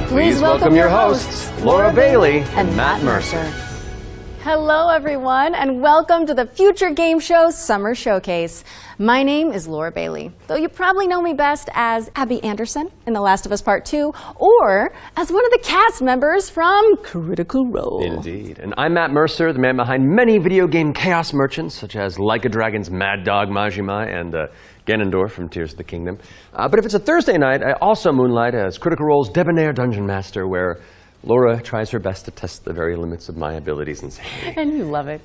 Please welcome your hosts, Laura Bailey and Matt Mercer. Hello, everyone, and welcome to the Future Game Show Summer Showcase. My name is Laura Bailey, though you probably know me best as Abby Anderson in The Last of Us Part 2, or as one of the cast members from Critical Role. Indeed. And I'm Matt Mercer, the man behind many video game chaos merchants, such as Like a Dragon's Mad Dog Majima and Ganondorf from Tears of the Kingdom. But if it's a Thursday night, I also moonlight as Critical Role's debonair dungeon master, where Laura tries her best to test the very limits of my abilities and sanity. And you love it.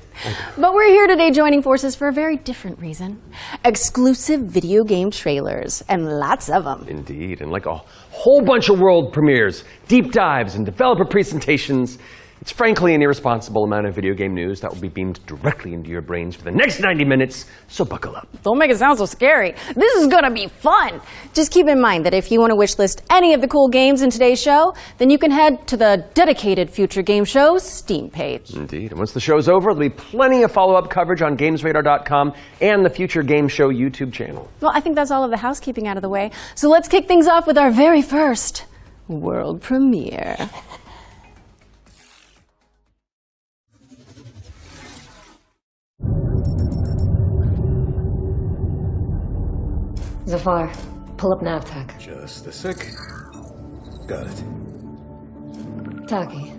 But we're here today joining forces for a very different reason. Exclusive video game trailers, and lots of them. Indeed, and like a whole bunch of world premieres, deep dives, and developer presentations, it's frankly an irresponsible amount of video game news that will be beamed directly into your brains for the next 90 minutes, so buckle up. Don't make it sound so scary. This is gonna be fun. Just keep in mind that if you want to wishlist any of the cool games in today's show, then you can head to the dedicated Future Game Show's Steam page. Indeed, and once the show's over, there'll be plenty of follow-up coverage on GamesRadar.com and the Future Game Show YouTube channel. Well, I think that's all of the housekeeping out of the way. So let's kick things off with our very first world premiere. Zafar, pull up NavTech. Just a sec. Got it. Taki.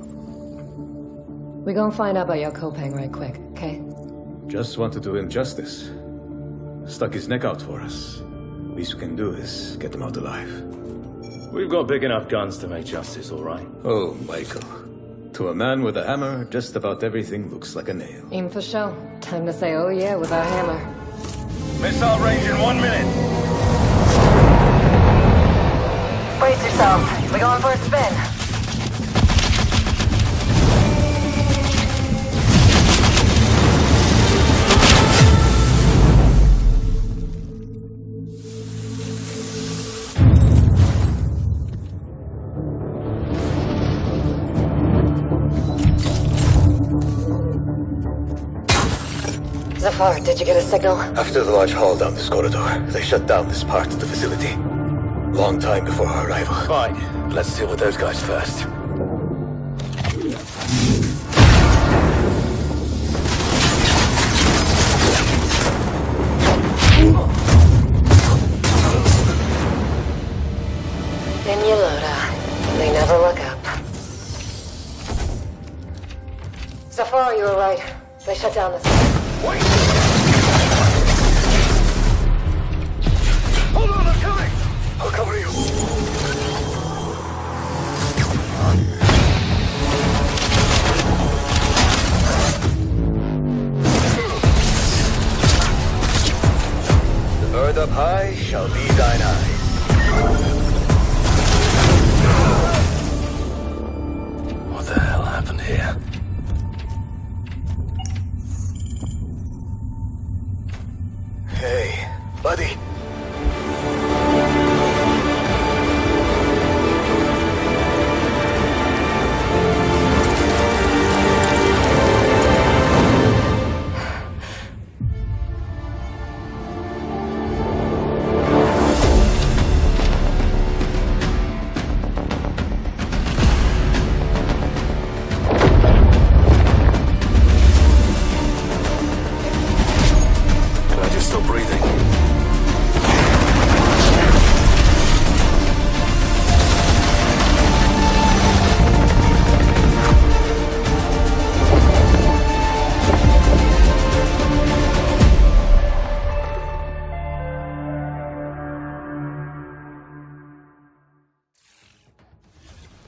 We gonna find out about your Kopang right quick, okay? Just want to do him justice. Stuck his neck out for us. Least we can do is get him out alive. We've got big enough guns to make justice, all right? Oh, Michael. To a man with a hammer, just about everything looks like a nail. Aim for show. Time to say oh yeah with our hammer. Missile range in 1 minute. Brace yourselves. We're going for a spin. Zafar, did you get a signal? After the large haul down this corridor, they shut down this part of the facility. Long time before our arrival. Fine. Let's deal with those guys first. In you load. They never look up. Zafar, you were right. They shut down this. Wait! Hold on, I'm coming! I'll cover you. The bird up high shall be thine eyes. What the hell happened here? Hey, buddy.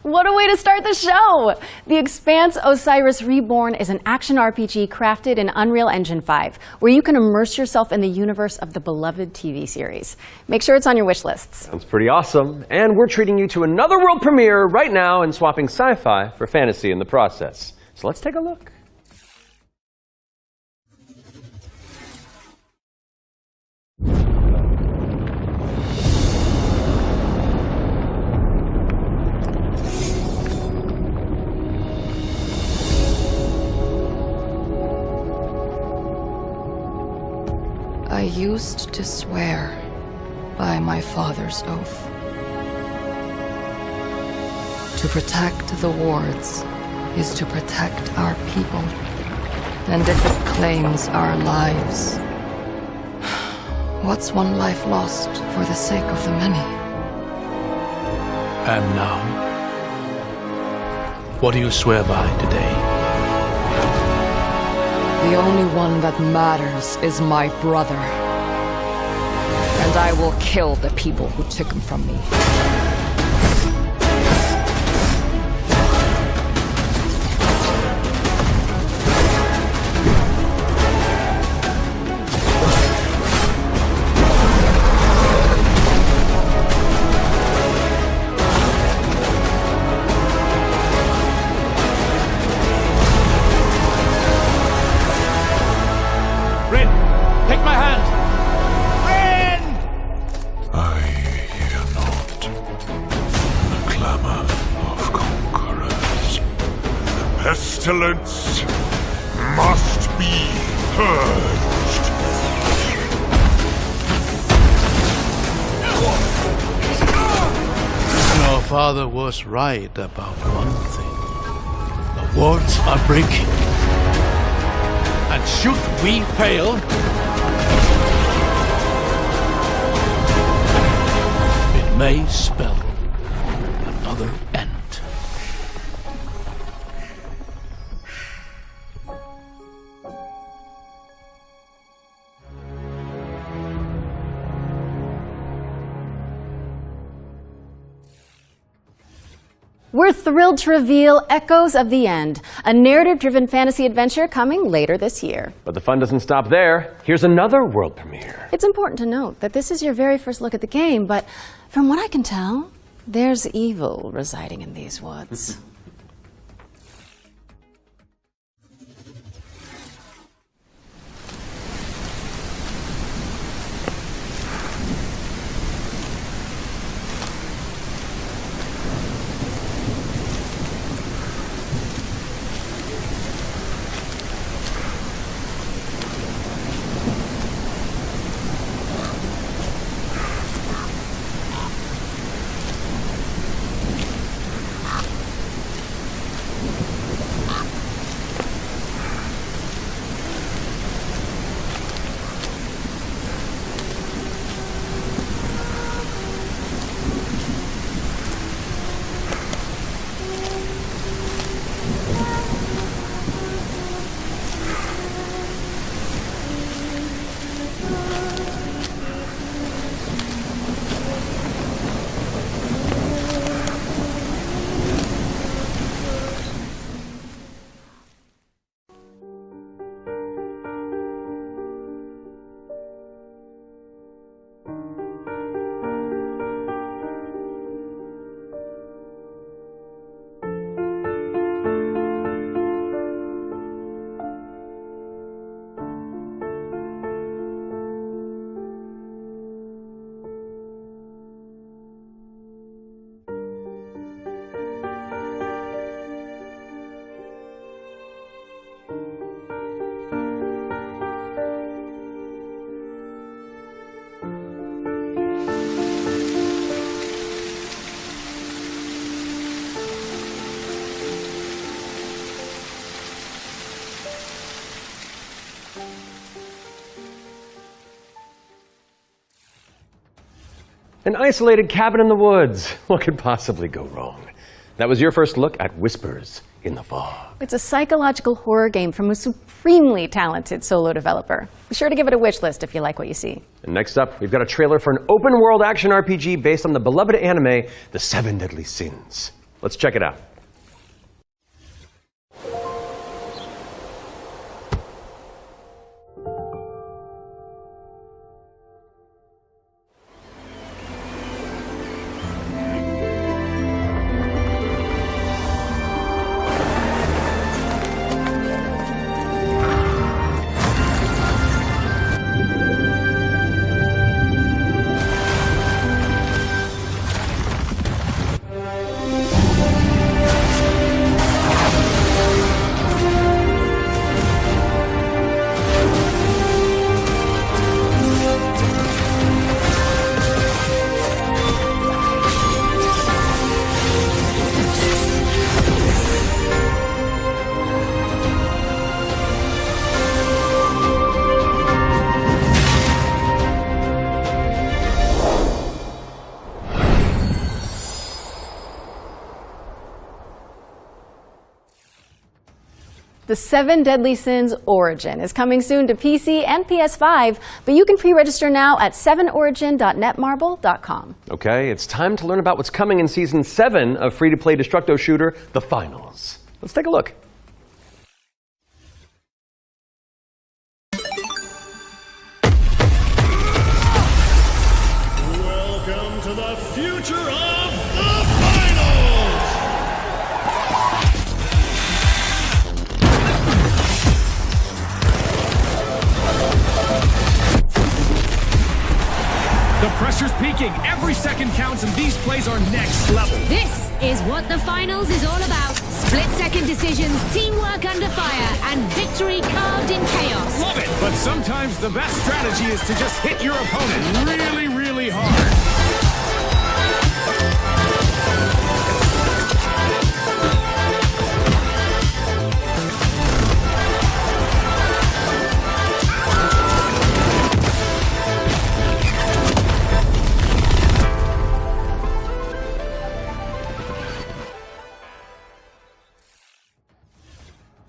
What a way to start the show! The Expanse Osiris Reborn is an action RPG crafted in Unreal Engine 5, where you can immerse yourself in the universe of the beloved TV series. Make sure it's on your wish lists. Sounds pretty awesome. And we're treating you to another world premiere right now and swapping sci-fi for fantasy in the process. So let's take a look. used to swear by my father's oath. To protect the wards is to protect our people. And if it claims our lives, what's one life lost for the sake of the many? And now, what do you swear by today? The only one that matters is my brother. And I will kill the people who took him from me. Pestilence must be purged. Your father was right about one thing. The wards are breaking. And should we fail, it may spell another end. We're thrilled to reveal Echoes of the End, a narrative-driven fantasy adventure coming later this year. But the fun doesn't stop there. Here's another world premiere. It's important to note that this is your very first look at the game, but from what I can tell, there's evil residing in these woods. An isolated cabin in the woods. What could possibly go wrong? That was your first look at Whispers in the Fog. It's a psychological horror game from a supremely talented solo developer. Be sure to give it a wish list if you like what you see. And next up, we've got a trailer for an open-world action RPG based on the beloved anime, The Seven Deadly Sins. Let's check it out. The 7 Deadly Sins Origin is coming soon to PC and PS5, but you can pre-register now at 7origin.netmarble.com. Okay, it's time to learn about what's coming in Season 7 of free-to-play Destructo shooter, The Finals. Let's take a look. Welcome to the future of the finals! The pressure's peaking. Every second counts, and these plays are next level. This is what the finals is all about. Split-second decisions, teamwork under fire, and victory carved in chaos. Love it! But sometimes the best strategy is to just hit your opponent really, really hard.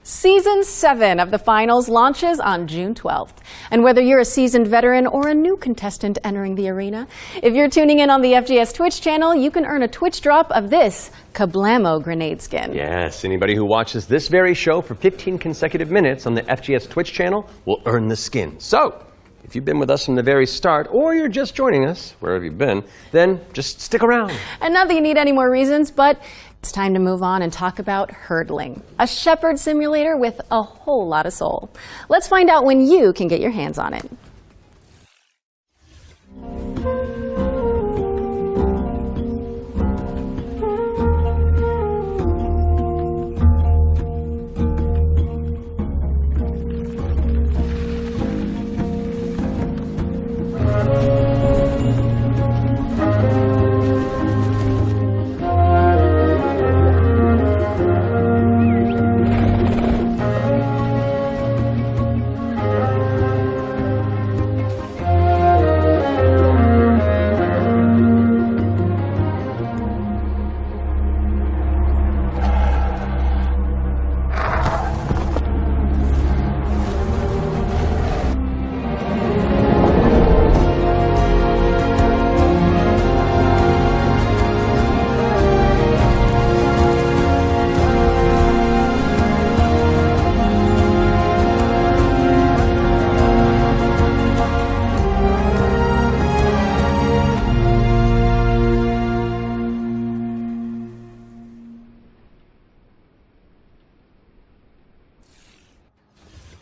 Season 7 of the finals launches on June 12th. And whether you're a seasoned veteran or a new contestant entering the arena, if you're tuning in on the FGS Twitch channel, you can earn a Twitch drop of this Kablamo grenade skin. Yes, anybody who watches this very show for 15 consecutive minutes on the FGS Twitch channel will earn the skin. So, if you've been with us from the very start, or you're just joining us, wherever you've been, then just stick around. And not that you need any more reasons, but it's time to move on and talk about hurdling, a shepherd simulator with a whole lot of soul. Let's find out when you can get your hands on it.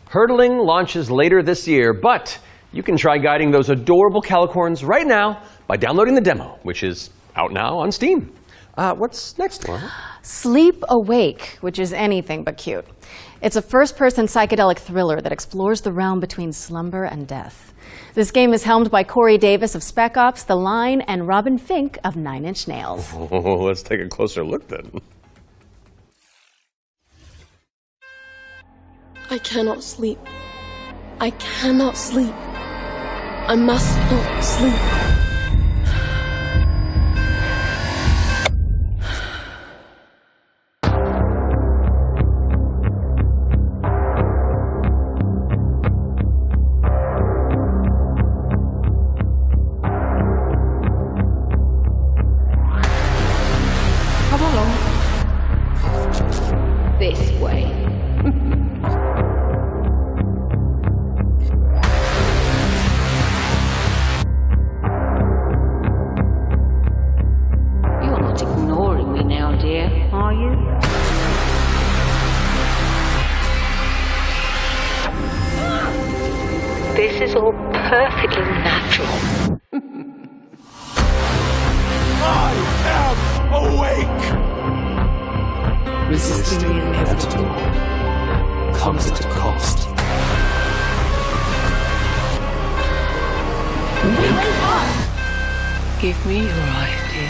Hurdling launches later this year, but you can try guiding those adorable calicorns right now by downloading the demo, which is out now on Steam. What's next, Laura? Sleep Awake, which is anything but cute. It's a first-person psychedelic thriller that explores the realm between slumber and death. This game is helmed by Corey Davis of Spec Ops: The Line and Robin Fink of 9 Inch Nails. Oh, let's take a closer look then. I cannot sleep. I cannot sleep. I must not sleep. Come along. This way. You're not ignoring me now, dear, are you? This is all perfectly natural. I am awake! Resisting the inevitable comes at a cost. Give me your idea.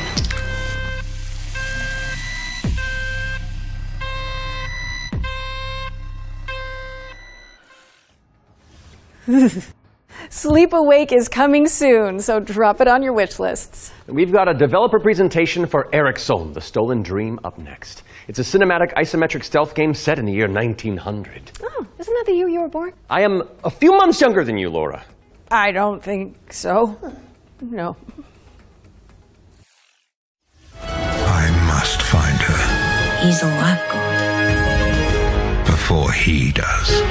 Sleep Awake is coming soon, so drop it on your wish lists. We've got a developer presentation for Eriksholm, The Stolen Dream, up next. It's a cinematic isometric stealth game set in the year 1900. Oh, isn't that the year you were born? I am a few months younger than you, Laura. I don't think so. No. I must find her. He's a lifeguard. Before he does.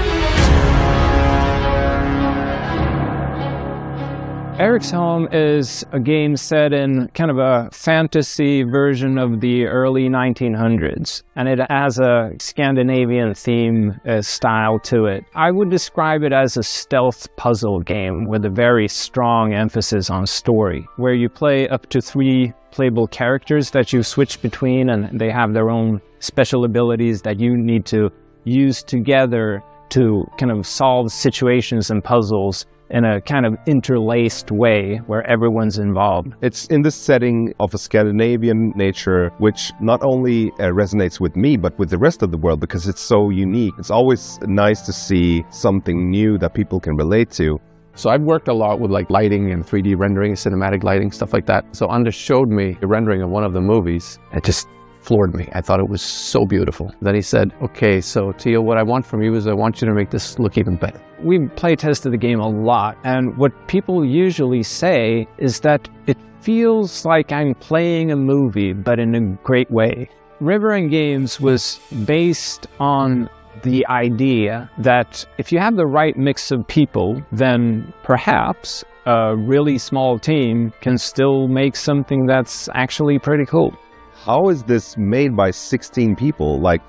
Eriksholm is a game set in kind of a fantasy version of the early 1900s, and it has a Scandinavian theme style to it. I would describe it as a stealth puzzle game with a very strong emphasis on story, where you play up to 3 playable characters that you switch between, and they have their own special abilities that you need to use together to kind of solve situations and puzzles in a kind of interlaced way where everyone's involved. It's in this setting of a Scandinavian nature, which not only resonates with me, but with the rest of the world, because it's so unique. It's always nice to see something new that people can relate to. So I've worked a lot with like lighting and 3D rendering, cinematic lighting, stuff like that. So Anders showed me a rendering of one of the movies. It just floored me. I thought it was so beautiful. Then he said, okay, so Theo, what I want from you is I want you to make this look even better. We play tested the game a lot, and what people usually say is that it feels like I'm playing a movie, but in a great way. River End Games was based on the idea that if you have the right mix of people, then perhaps a really small team can still make something that's actually pretty cool. How is this made by 16 people? Like,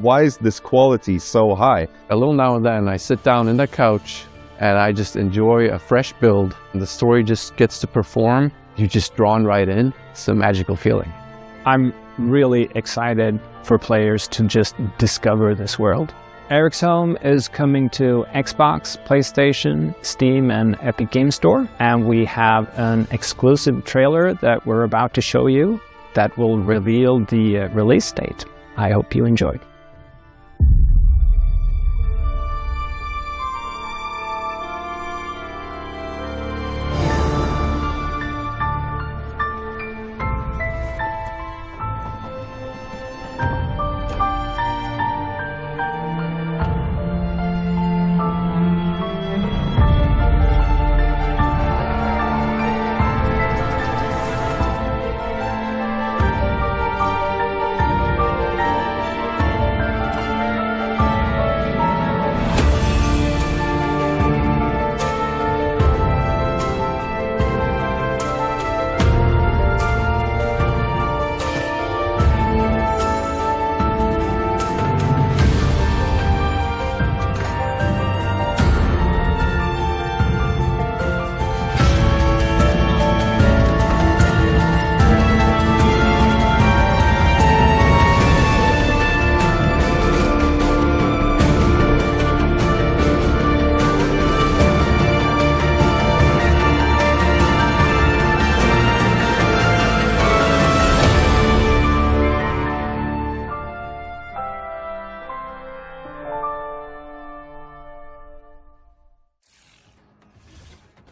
why is this quality so high? A little now and then I sit down in the couch and I just enjoy a fresh build. And the story just gets to perform. You're just drawn right in. It's a magical feeling. I'm really excited for players to just discover this world. Eriksholm is coming to Xbox, PlayStation, Steam, and Epic Games Store. And we have an exclusive trailer that we're about to show you that will reveal the release date. I hope you enjoy.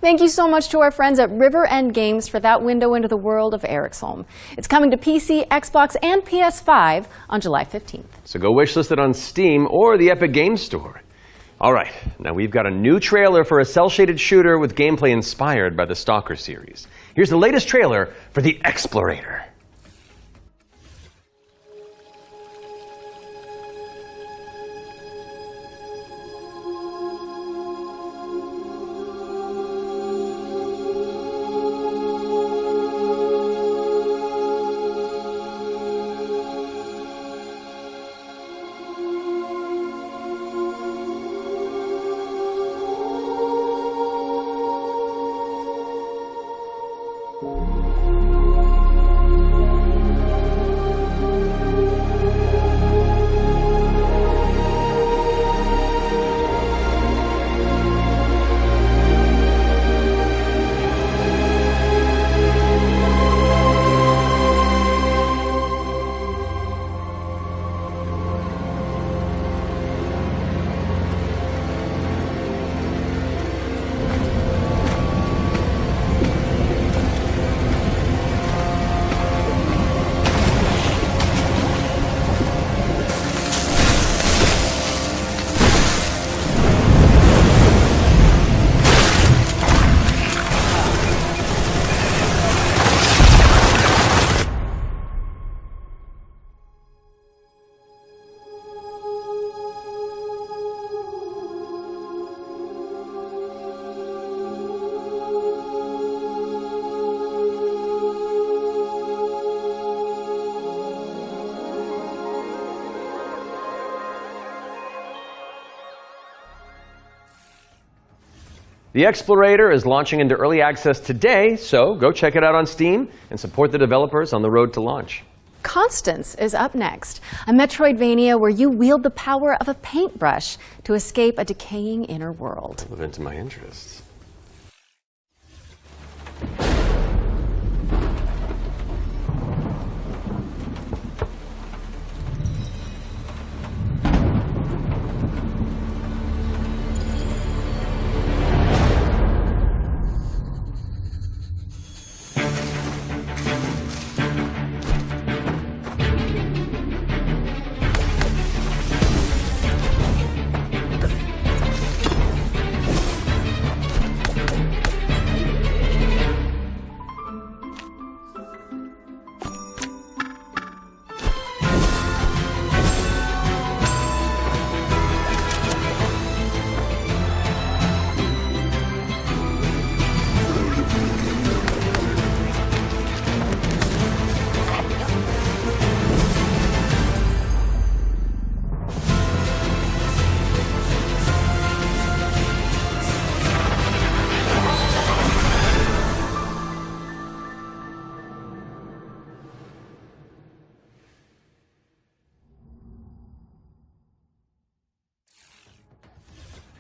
Thank you so much to our friends at River End Games for that window into the world of Eriksholm. It's coming to PC, Xbox, and PS5 on July 15th. So go wishlist it on Steam or the Epic Games Store. All right, now we've got a new trailer for a cel-shaded shooter with gameplay inspired by the Stalker series. Here's the latest trailer for The Explorator. The Explorator is launching into early access today, so go check it out on Steam and support the developers on the road to launch. Constance is up next, a Metroidvania where you wield the power of a paintbrush to escape a decaying inner world. Live into my interests.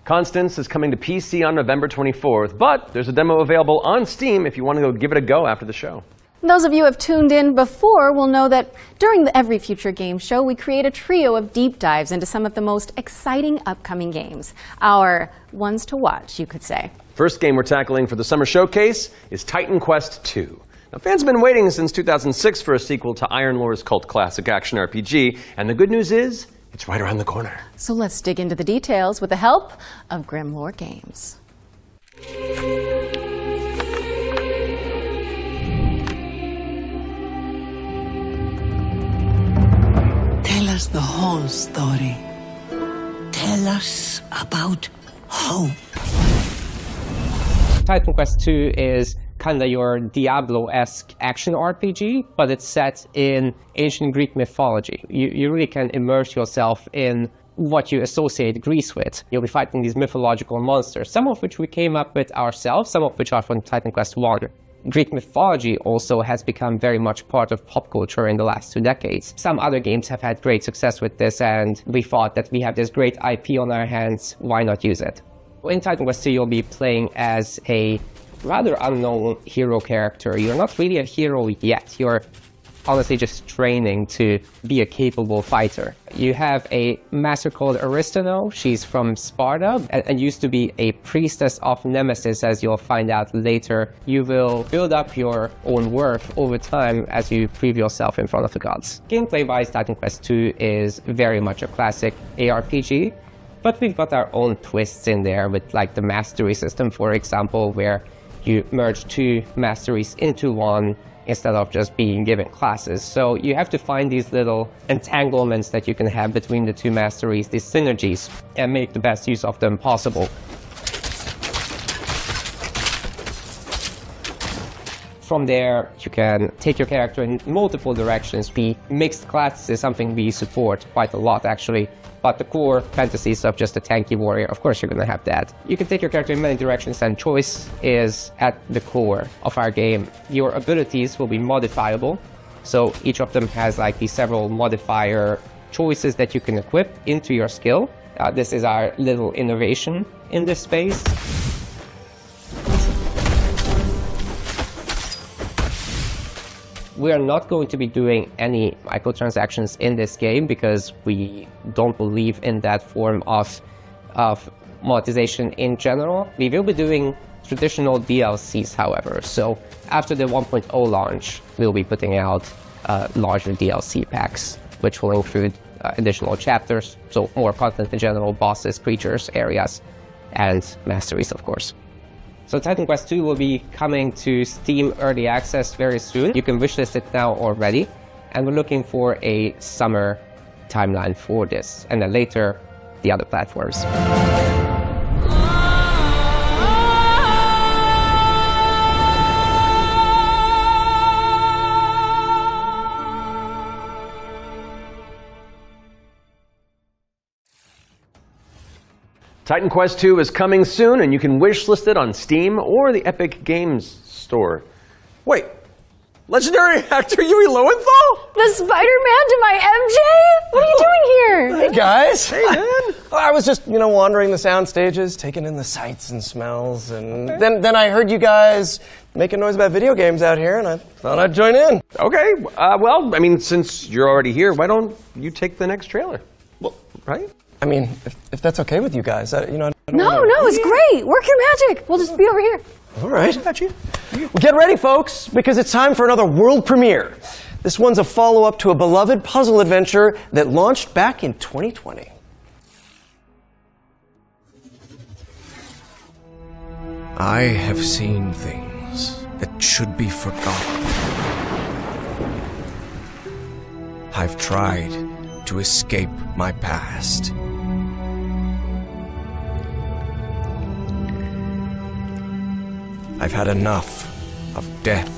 Constance is coming to PC on November 24th, but there's a demo available on Steam if you want to go give it a go after the show. Those of you who have tuned in before will know that during every Future Game Show, we create a trio of deep dives into some of the most exciting upcoming games. Our ones to watch, you could say. First game we're tackling for the Summer Showcase is Titan Quest II. Now, fans have been waiting since 2006 for a sequel to Iron Lore's cult classic action RPG, and the good news is, it's right around the corner. So let's dig into the details with the help of Grimlore Games. Tell us the whole story. Tell us about hope. Titan Quest II is kind of your Diablo-esque action RPG, but it's set in ancient Greek mythology. You really can immerse yourself in what you associate Greece with. You'll be fighting these mythological monsters, some of which we came up with ourselves, some of which are from Titan Quest I. Greek mythology also has become very much part of pop culture in the last 2 decades. Some other games have had great success with this, and we thought that we have this great IP on our hands, why not use it? In Titan Quest II, you'll be playing as a rather unknown hero character. You're not really a hero yet. You're honestly just training to be a capable fighter. You have a master called Aristano. She's from Sparta and used to be a priestess of Nemesis, as you'll find out later. You will build up your own worth over time as you prove yourself in front of the gods. Gameplay-wise, Titan Quest II is very much a classic ARPG, but we've got our own twists in there with like the mastery system, for example, where you merge 2 masteries into one instead of just being given classes. So you have to find these little entanglements that you can have between the 2 masteries, these synergies, and make the best use of them possible. From there, you can take your character in multiple directions. The mixed classes is something we support quite a lot, actually. But the core fantasies of just a tanky warrior, of course you're going to have that. You can take your character in many directions, and choice is at the core of our game. Your abilities will be modifiable, so each of them has like these several modifier choices that you can equip into your skill. This is our little innovation in this space. We are not going to be doing any microtransactions in this game because we don't believe in that form of monetization in general. We will be doing traditional DLCs, however. So after the 1.0 launch, we'll be putting out larger DLC packs, which will include additional chapters, so more content in general, bosses, creatures, areas, and masteries, of course. So Titan Quest II will be coming to Steam Early Access very soon. You can wishlist it now already, and we're looking for a summer timeline for this, and then later, the other platforms. Titan Quest 2 is coming soon, and you can wishlist it on Steam or the Epic Games Store. Wait, legendary actor Yui Lowenthal? The Spider-Man to my MJ? What are you doing here? Hey, guys. Hey, man. I was just, wandering the sound stages, taking in the sights and smells, and then I heard you guys making noise about video games out here, and I thought I'd join in. Okay, well, I mean, since you're already here, why don't you take the next trailer? Well, right? I mean, if that's okay with you guys, I don't No, wanna... no, it's great. Work your magic. We'll just be over here. All right. Well, get ready, folks, because it's time for another world premiere. This one's a follow-up to a beloved puzzle adventure that launched back in 2020. I have seen things that should be forgotten. I've tried to escape my past. I've had enough of death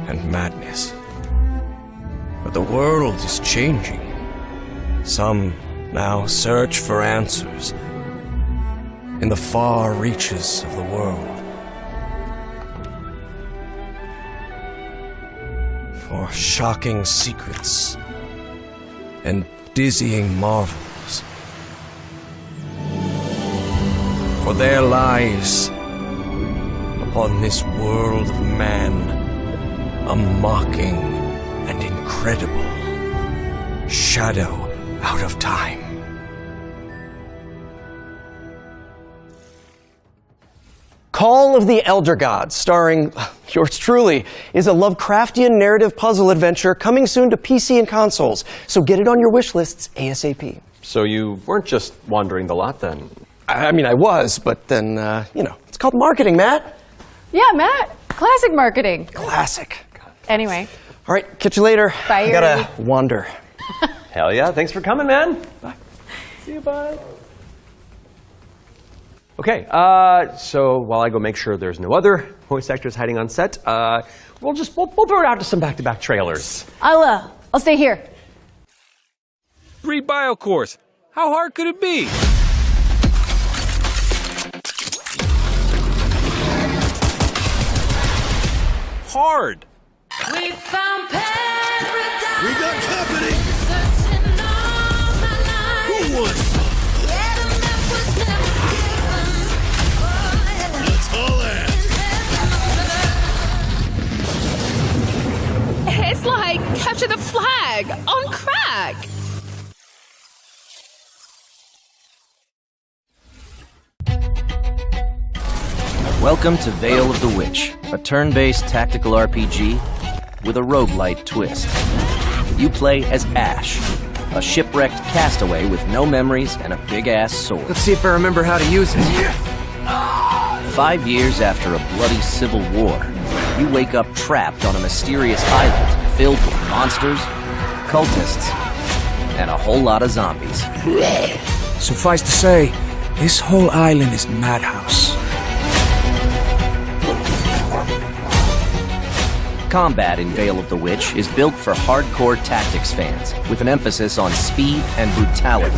and madness. But the world is changing. Some now search for answers in the far reaches of the world. For shocking secrets and dizzying marvels. For there lies upon this world of man a mocking and incredible shadow out of time. Call of the Elder Gods, starring yours truly, is a Lovecraftian narrative puzzle adventure coming soon to PC and consoles. So get it on your wish lists ASAP. So you weren't just wandering the lot then? I mean, I was, but then, it's called marketing, Matt. Yeah, Matt. Classic marketing. Classic. Anyway. All right, catch you later. Bye. I gotta wander. Hell yeah, thanks for coming, man. Bye. See you, bye. Okay, so while I go make sure there's no other voice actors hiding on set, we'll throw it out to some back-to-back trailers. I'll stay here. 3 bio cores. How hard could it be? Hard. We found paradise. We got company. Who won? Let's all It's like capture the flag on crack. Welcome to Veil of the Witch, a turn-based tactical RPG with a roguelite twist. You play as Ash, a shipwrecked castaway with no memories and a big-ass sword. Let's see if I remember how to use it. 5 years after a bloody civil war, you wake up trapped on a mysterious island filled with monsters, cultists, and a whole lot of zombies. Suffice to say, this whole island is a madhouse. Combat in Veil of the Witch is built for hardcore tactics fans, with an emphasis on speed and brutality.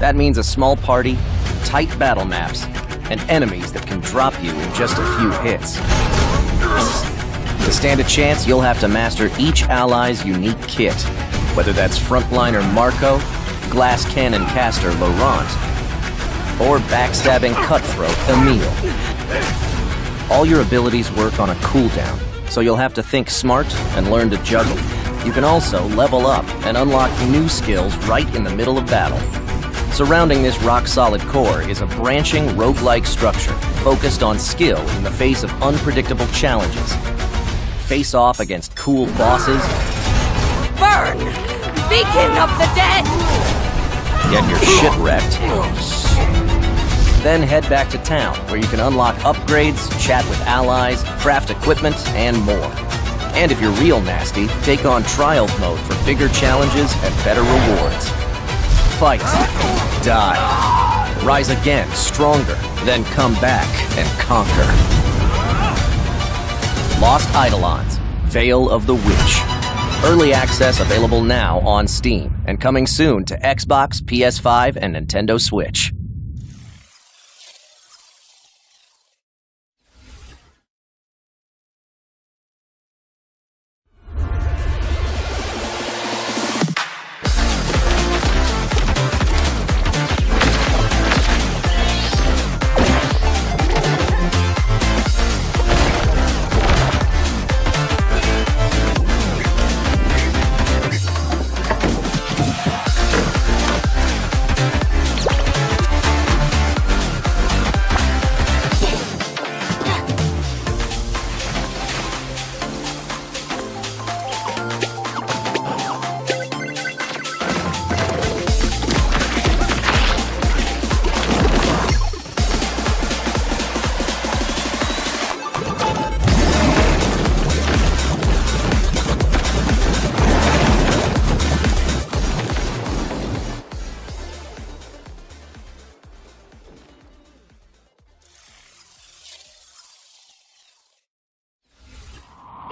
That means a small party, tight battle maps, and enemies that can drop you in just a few hits. To stand a chance, you'll have to master each ally's unique kit, whether that's frontliner Marco, glass cannon caster Laurent, or backstabbing cutthroat Emile. All your abilities work on a cooldown, so you'll have to think smart and learn to juggle. You can also level up and unlock new skills right in the middle of battle. Surrounding this rock-solid core is a branching roguelike structure focused on skill in the face of unpredictable challenges. Face off against cool bosses. Burn! Beacon of the dead! Get your shit wrecked. Then head back to town, where you can unlock upgrades, chat with allies, craft equipment, and more. And if you're real nasty, take on trials mode for bigger challenges and better rewards. Fight, die, rise again, stronger, then come back and conquer. Lost Eidolons, Veil of the Witch. Early access available now on Steam, and coming soon to Xbox, PS5, and Nintendo Switch.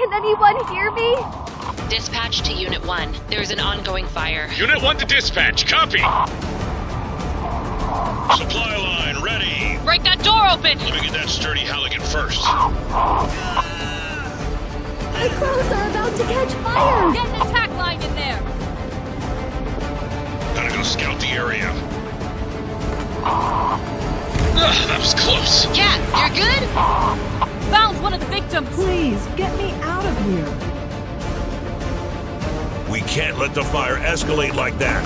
Can anyone hear me? Dispatch to Unit 1. There's an ongoing fire. Unit 1 to dispatch. Copy. Supply line ready. Break that door open! Let me get that sturdy Halligan first. My clothes are about to catch fire! Get an attack line in there! Gotta go scout the area. That was close. Cat, you're good? Found one of the victims! Please, get me out of here. We can't let the fire escalate like that.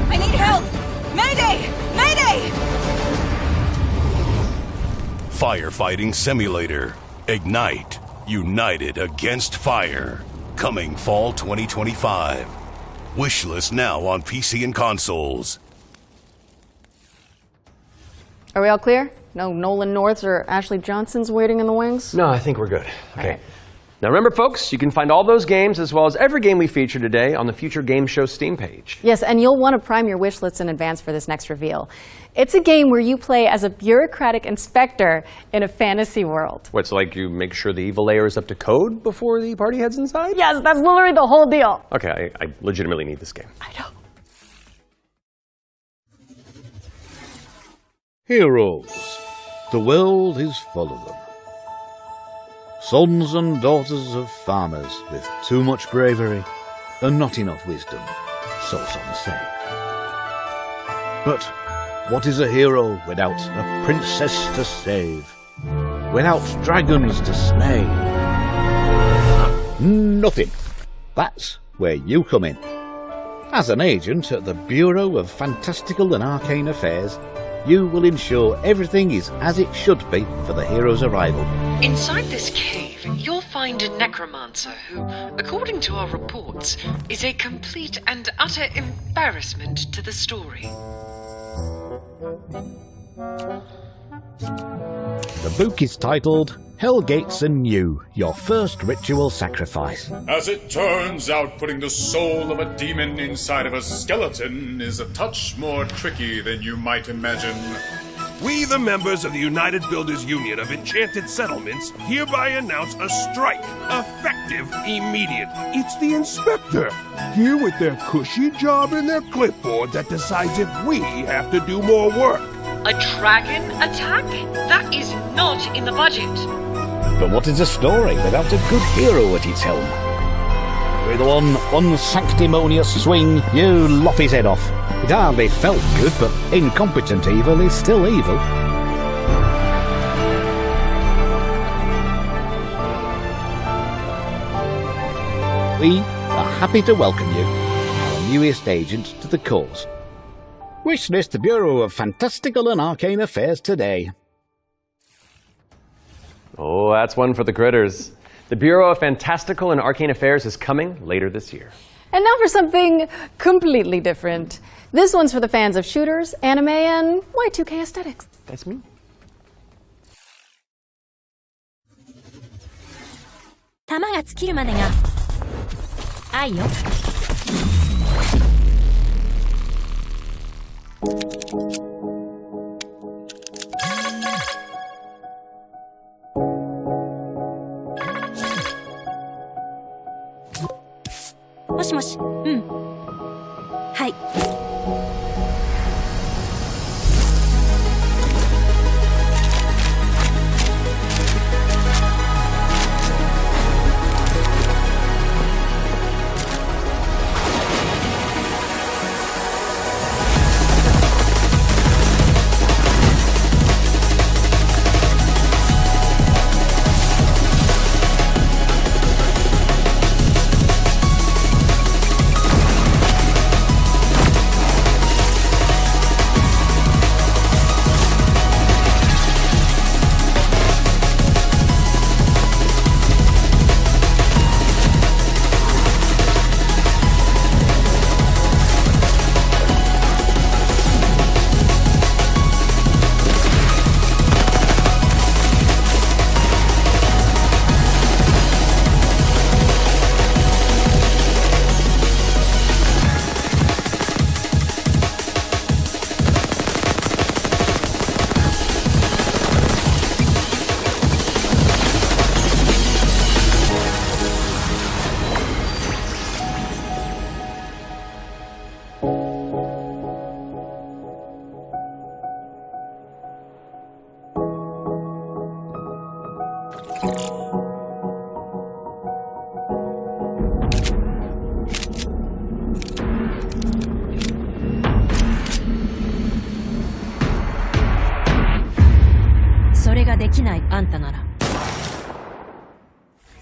I need help! Mayday! Mayday! Firefighting Simulator. Ignite. United Against Fire. Coming fall 2025. Wishlist now on PC and consoles. Are we all clear? No Nolan Norths or Ashley Johnsons waiting in the wings? No, I think we're good. Okay. Now remember, folks, you can find all those games as well as every game we feature today on the Future Game Show Steam page. Yes, and you'll want to prime your wish lists in advance for this next reveal. It's a game where you play as a bureaucratic inspector in a fantasy world. What's like you make sure the evil layer is up to code before the party heads inside? Yes, that's literally the whole deal. Okay, I legitimately need this game. I know. Heroes. The world is full of them. Sons and daughters of farmers with too much bravery and not enough wisdom, so some say. But what is a hero without a princess to save? Without dragons to slay? Nothing. That's where you come in. As an agent at the Bureau of Fantastical and Arcane Affairs, you will ensure everything is as it should be for the hero's arrival. Inside this cave, you'll find a necromancer who, according to our reports, is a complete and utter embarrassment to the story. The book is titled Hellgates Anew, Your First Ritual Sacrifice. As it turns out, putting the soul of a demon inside of a skeleton is a touch more tricky than you might imagine. We, the members of the United Builders Union of Enchanted Settlements, hereby announce a strike, effective immediate. It's the inspector, here with their cushy job and their clipboard that decides if we have to do more work. A dragon attack? That is not in the budget. But what is a story without a good hero at its helm? With one unsanctimonious swing, you lop his head off. It hardly felt good, but incompetent evil is still evil. We are happy to welcome you, our newest agent to the cause. Wishlist the Bureau of Fantastical and Arcane Affairs today. Oh, that's one for the critters. The Bureau of Fantastical and Arcane Affairs is coming later this year. And now for something completely different. This one's for the fans of shooters, anime, and Y2K aesthetics. That's me.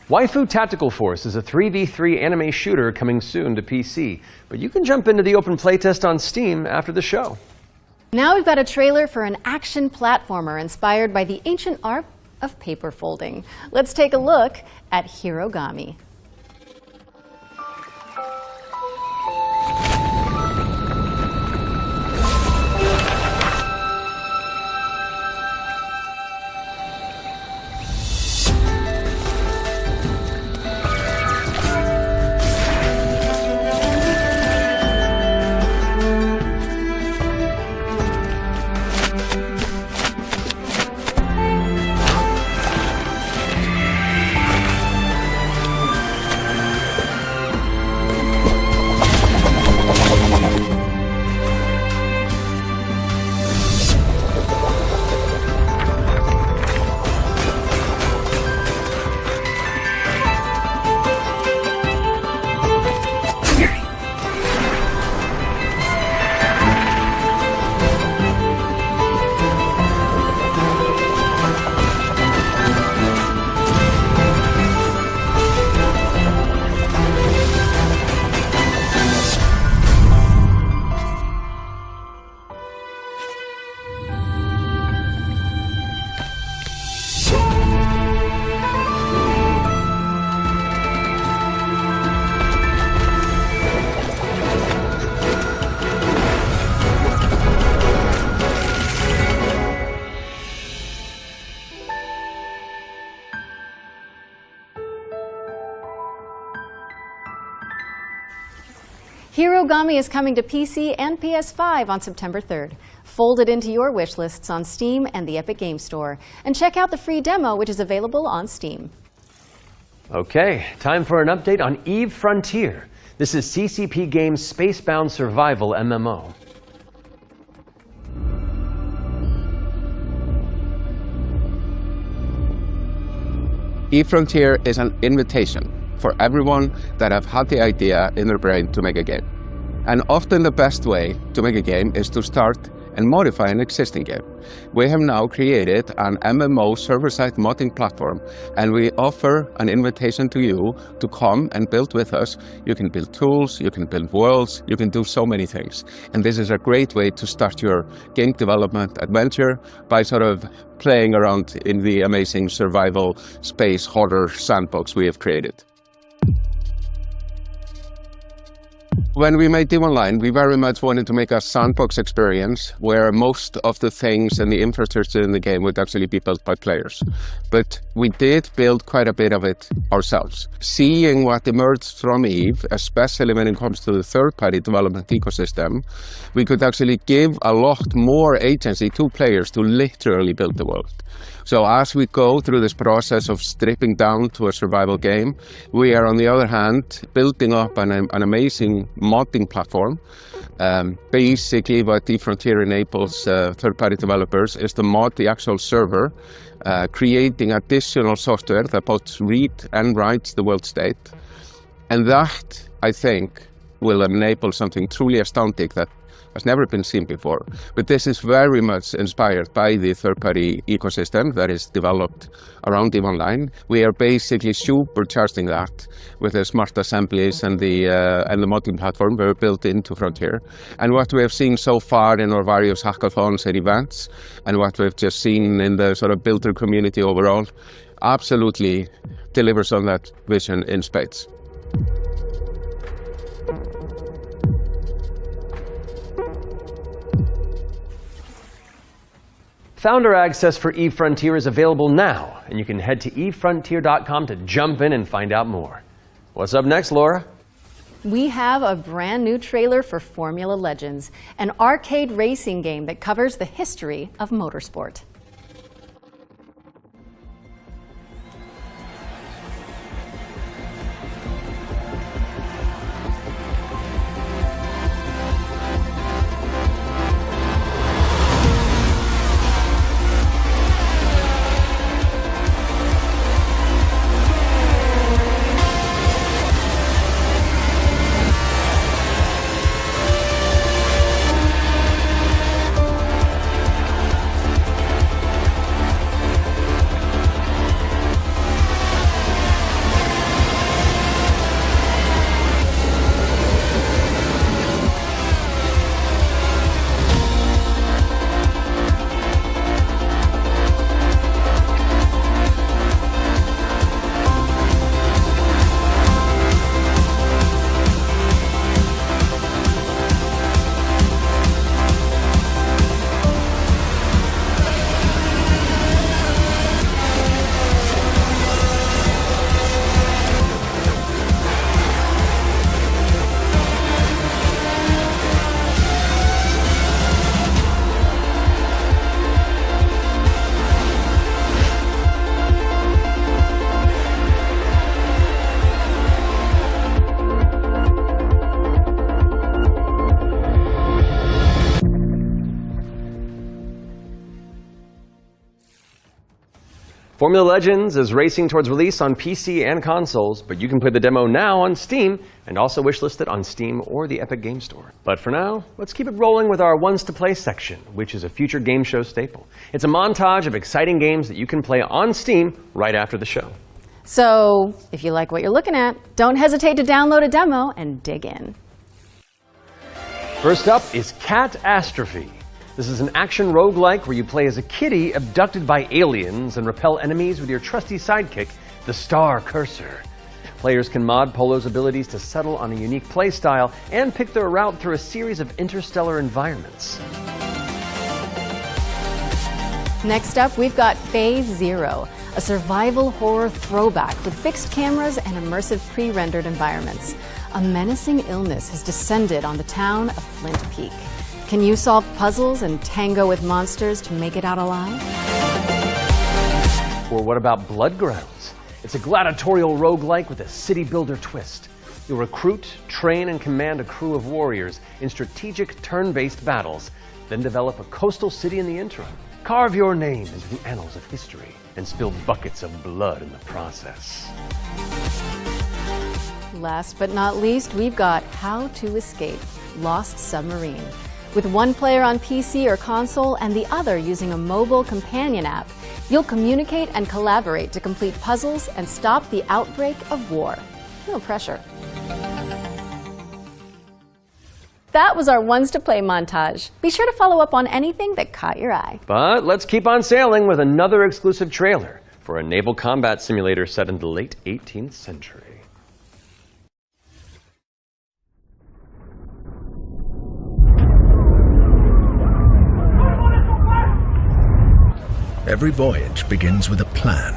Waifu Tactical Force is a 3v3 anime shooter coming soon to PC, but you can jump into the open playtest on Steam after the show. Now we've got a trailer for an action platformer inspired by the ancient art of paper folding. Let's take a look at Hirogami. Hirogami is coming to PC and PS5 on September 3rd. Fold it into your wish lists on Steam and the Epic Games Store. And check out the free demo, which is available on Steam. Okay, time for an update on Eve Frontier. This is CCP Games' Spacebound Survival MMO. Eve Frontier is an invitation for everyone that have had the idea in their brain to make a game. And often the best way to make a game is to start and modify an existing game. We have now created an MMO server-side modding platform, and we offer an invitation to you to come and build with us. You can build tools, you can build worlds, you can do so many things. And this is a great way to start your game development adventure by sort of playing around in the amazing survival space horror sandbox we have created. When we made Eve Online, we very much wanted to make a sandbox experience where most of the things and the infrastructure in the game would actually be built by players. But we did build quite a bit of it ourselves. Seeing what emerged from Eve, especially when it comes to the third-party development ecosystem, we could actually give a lot more agency to players to literally build the world. So as we go through this process of stripping down to a survival game, we are on the other hand building up an amazing modding platform. Basically what Eve Frontier enables third-party developers is to mod the actual server, creating additional software that both reads and writes the world state. And that, I think, will enable something truly astounding that has never been seen before. But this is very much inspired by the third-party ecosystem that is developed around Eve Online. We are basically supercharging that with the smart assemblies and the modding platform we're built into Frontier. And what we have seen so far in our various hackathons and events, and what we've just seen in the sort of builder community overall, absolutely delivers on that vision in spades. Founder access for Eve Frontier is available now, and you can head to evefrontier.com to jump in and find out more. What's up next, Laura? We have a brand new trailer for Formula Legends, an arcade racing game that covers the history of motorsport. Formula Legends is racing towards release on PC and consoles, but you can play the demo now on Steam and also wishlist it on Steam or the Epic Game Store. But for now, let's keep it rolling with our Ones to Play section, which is a future game show staple. It's a montage of exciting games that you can play on Steam right after the show. So, if you like what you're looking at, don't hesitate to download a demo and dig in. First up is Catastrophe. This is an action roguelike where you play as a kitty abducted by aliens and repel enemies with your trusty sidekick, the Star Cursor. Players can mod Polo's abilities to settle on a unique playstyle and pick their route through a series of interstellar environments. Next up, we've got Phase Zero, a survival horror throwback with fixed cameras and immersive pre-rendered environments. A menacing illness has descended on the town of Flint Peak. Can you solve puzzles and tango with monsters to make it out alive? Or what about Bloodgrounds? It's a gladiatorial roguelike with a city builder twist. You'll recruit, train, and command a crew of warriors in strategic turn-based battles, then develop a coastal city in the interim. Carve your name into the annals of history and spill buckets of blood in the process. Last but not least, we've got How to Escape, Lost Submarine. With one player on PC or console and the other using a mobile companion app, you'll communicate and collaborate to complete puzzles and stop the outbreak of war. No pressure. That was our Ones to Play montage. Be sure to follow up on anything that caught your eye. But let's keep on sailing with another exclusive trailer for a naval combat simulator set in the late 18th century. Every voyage begins with a plan.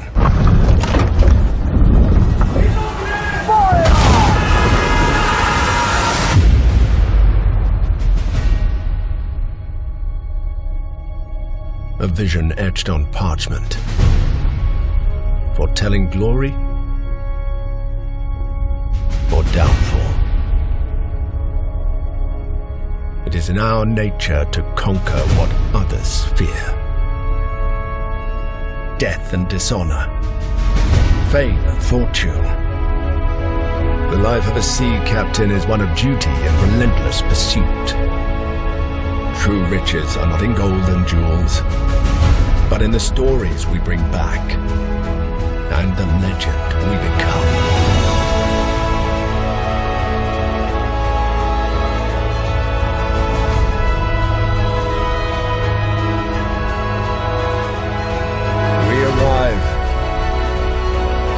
A vision etched on parchment, foretelling glory or downfall. It is in our nature to conquer what others fear. Death and dishonor, fame and fortune. The life of a sea captain is one of duty and relentless pursuit. True riches are not in gold and jewels, but in the stories we bring back and the legend we become.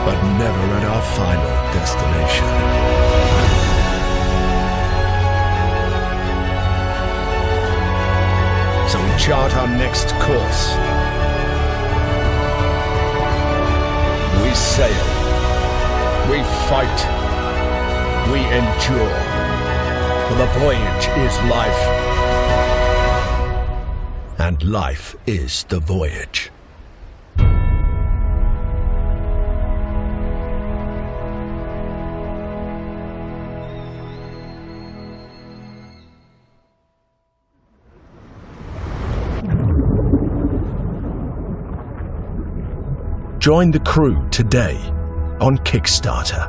But never at our final destination. So we chart our next course. We sail. We fight. We endure. For the voyage is life. And life is the voyage. Join the crew today on Kickstarter.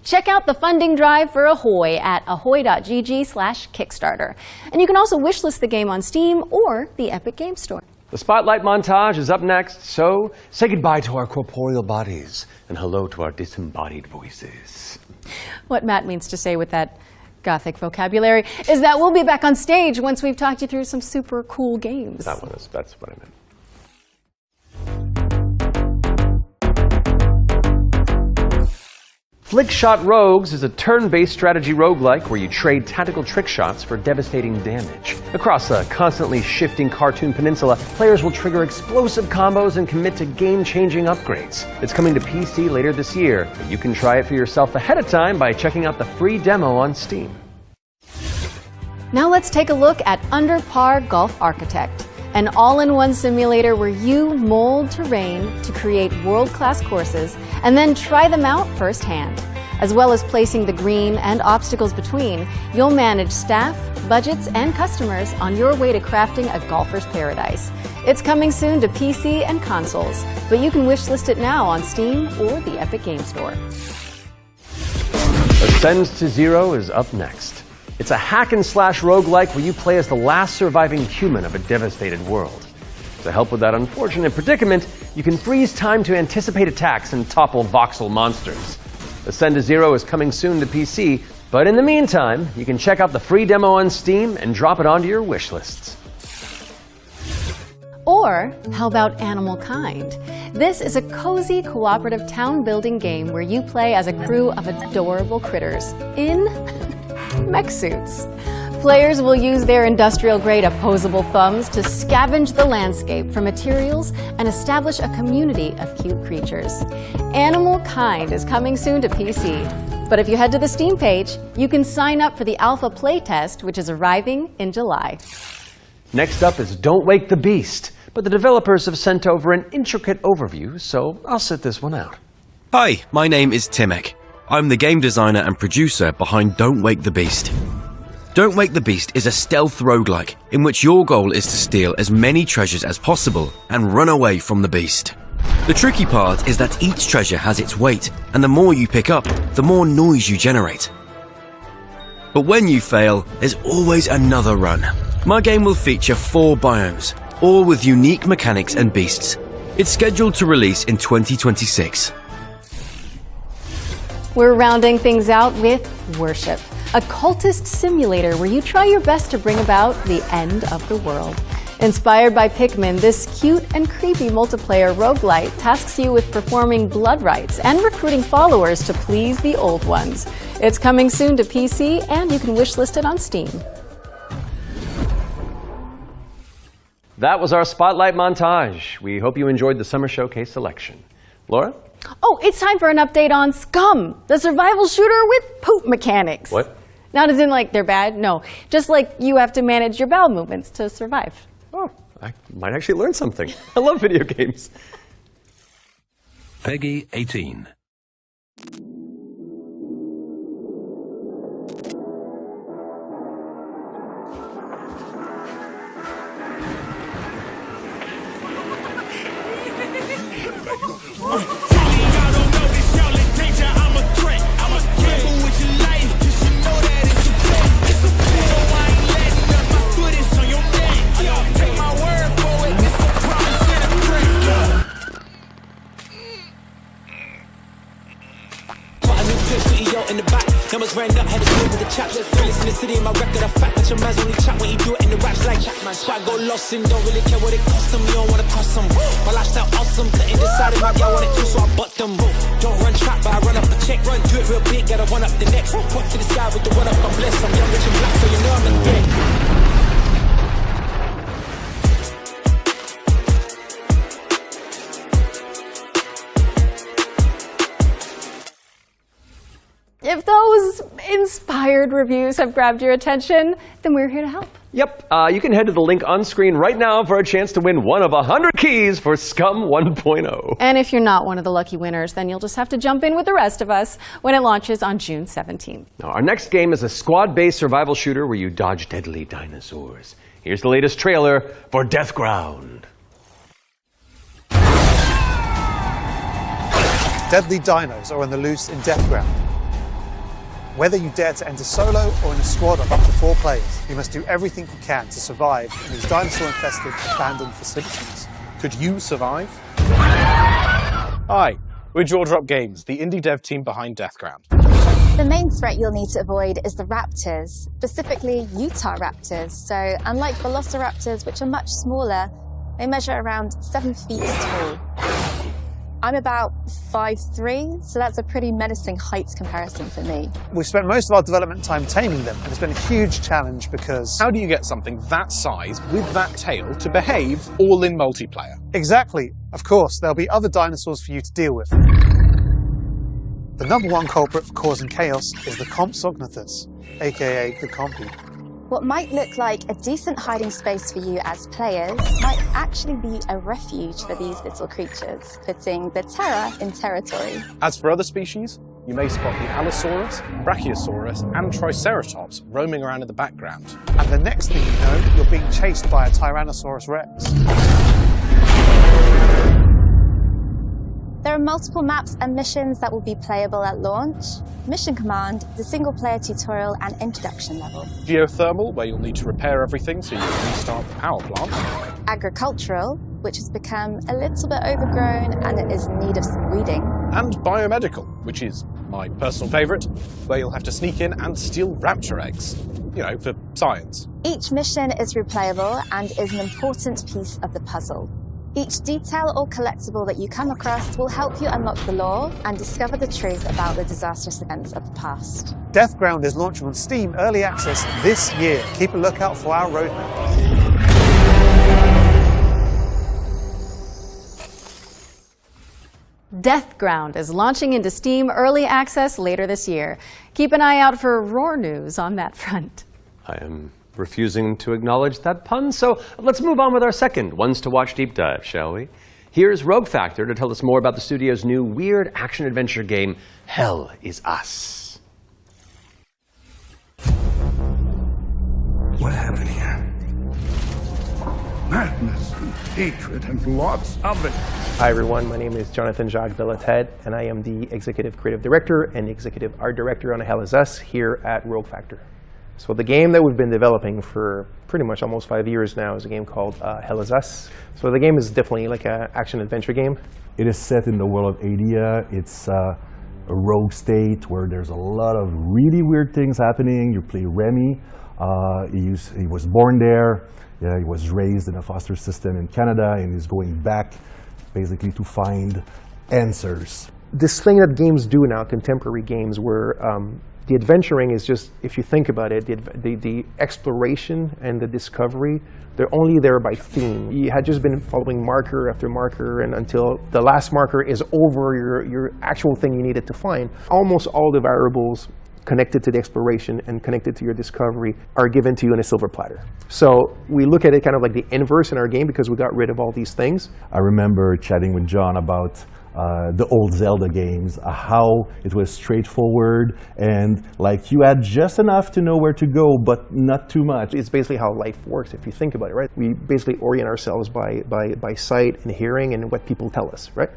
Check out the funding drive for Ahoy at ahoy.gg/Kickstarter. And you can also wishlist the game on Steam or the Epic Game Store. The Spotlight montage is up next, so say goodbye to our corporeal bodies and hello to our disembodied voices. What Matt means to say with that gothic vocabulary is that we'll be back on stage once we've talked you through some super cool games. That's what I meant. Flickshot Rogues is a turn-based strategy roguelike where you trade tactical trick shots for devastating damage. Across a constantly shifting cartoon peninsula, players will trigger explosive combos and commit to game-changing upgrades. It's coming to PC later this year, but you can try it for yourself ahead of time by checking out the free demo on Steam. Now let's take a look at Under Par Golf Architect. an all-in-one simulator where you mold terrain to create world-class courses and then try them out firsthand. As well as placing the green and obstacles between, you'll manage staff, budgets, and customers on your way to crafting a golfer's paradise. It's coming soon to PC and consoles, but you can wishlist it now on Steam or the Epic Game Store. Ascends to Zero is up next. It's a hack-and-slash roguelike where you play as the last surviving human of a devastated world. To help with that unfortunate predicament, you can freeze time to anticipate attacks and topple voxel monsters. Ascend to Zero is coming soon to PC, but in the meantime, you can check out the free demo on Steam and drop it onto your wish lists. Or how about Animal Kind? This is a cozy cooperative town-building game where you play as a crew of adorable critters in mech suits. Players will use their industrial-grade opposable thumbs to scavenge the landscape for materials and establish a community of cute creatures. Animal Kind is coming soon to PC. But if you head to the Steam page, you can sign up for the alpha playtest, which is arriving in July. Next up is Don't Wake the Beast, but the developers have sent over an intricate overview, so I'll sit this one out. Hi, my name is Timek. I'm the game designer and producer behind Don't Wake the Beast. Don't Wake the Beast is a stealth roguelike in which your goal is to steal as many treasures as possible and run away from the beast. The tricky part is that each treasure has its weight, and the more you pick up, the more noise you generate. But when you fail, there's always another run. My game will feature 4 biomes, all with unique mechanics and beasts. It's scheduled to release in 2026. We're rounding things out with Worship, a cultist simulator where you try your best to bring about the end of the world. Inspired by Pikmin, this cute and creepy multiplayer roguelite tasks you with performing blood rites and recruiting followers to please the old ones. It's coming soon to PC, and you can wishlist it on Steam. That was our Spotlight montage. We hope you enjoyed the Summer Showcase selection. Laura? Oh, it's time for an update on Scum, the survival shooter with poop mechanics. What? Not as in like they're bad, no. Just like you have to manage your bowel movements to survive. Oh, I might actually learn something. I love video games. Peggy 18. In the back, numbers ran up, had to deal with the chaps. Listen to the city in my record, a fact that your man's only chat when he do it in the raps like Chapman. Squad go lost and don't really care what it cost them. You don't wanna cost them. My lifestyle awesome, couldn't decide if my gal wanted to, so I butt them. Don't run trap, but I run up the check. Run, do it real big, gotta run up the next. Point to the sky with the one up, I'm blessed. I'm young, rich and black, so you know I'm the dead. If those inspired reviews have grabbed your attention, then we're here to help. Yep, you can head to the link on screen right now for a chance to win one of 100 keys for Scum 1.0. And if you're not one of the lucky winners, then you'll just have to jump in with the rest of us when it launches on June 17th. Now, our next game is a squad-based survival shooter where you dodge deadly dinosaurs. Here's the latest trailer for Deathground. Deadly dinos are on the loose in Deathground. Whether you dare to enter solo or in a squad of up to 4 players, you must do everything you can to survive in these dinosaur-infested, abandoned facilities. Could you survive? Hi, we're Jaw Games, the indie dev team behind Deathground. The main threat you'll need to avoid is the raptors, specifically Utah raptors. So unlike velociraptors, which are much smaller, they measure around 7 feet tall. I'm about 5'3", so that's a pretty menacing height comparison for me. We've spent most of our development time taming them, and it's been a huge challenge because... How do you get something that size with that tail to behave all in multiplayer? Exactly. Of course, there'll be other dinosaurs for you to deal with. The #1 culprit for causing chaos is the Compsognathus, aka the Compy. What might look like a decent hiding space for you as players might actually be a refuge for these little creatures, putting the terror in territory. As for other species, you may spot the Allosaurus, Brachiosaurus, and Triceratops roaming around in the background. And the next thing you know, you're being chased by a Tyrannosaurus Rex. There are multiple maps and missions that will be playable at launch. Mission Command, the single-player tutorial and introduction level. Geothermal, where you'll need to repair everything so you can restart the power plant. Agricultural, which has become a little bit overgrown and it is in need of some weeding. And Biomedical, which is my personal favourite, where you'll have to sneak in and steal raptor eggs. You know, for science. Each mission is replayable and is an important piece of the puzzle. Each detail or collectible that you come across will help you unlock the lore and discover the truth about the disastrous events of the past. Deathground is launching on Steam Early Access this year. Keep a lookout for our roadmap. Deathground is launching into Steam Early Access later this year. Keep an eye out for roar news on that front. I am refusing to acknowledge that pun, so let's move on with our second Ones to Watch deep dive, shall we? Here's Rogue Factor to tell us more about the studio's new weird action-adventure game, Hell Is Us. What happened here? Madness and hatred and lots of it. Hi everyone, my name is Jonathan Jacques Belated, and I am the Executive Creative Director and Executive Art Director on Hell Is Us here at Rogue Factor. So the game that we've been developing for pretty much almost 5 years now is a game called Hell Is Us. So the game is definitely like an action-adventure game. It is set in the world of Adia. It's a rogue state where there's a lot of really weird things happening. You play Remy. He was born there. Yeah, he was raised in a foster system in Canada, and he's going back basically to find answers. This thing that games do now, contemporary games, where the adventuring is just, if you think about it, the exploration and the discovery, they're only there by theme. You had just been following marker after marker, and until the last marker is over your actual thing you needed to find. Almost all the variables connected to the exploration and connected to your discovery are given to you in a silver platter. So we look at it kind of like the inverse in our game because we got rid of all these things. I remember chatting with John about the old Zelda games, how it was straightforward and like you had just enough to know where to go, but not too much. It's basically how life works if you think about it, right? We basically orient ourselves by sight and hearing and what people tell us, right?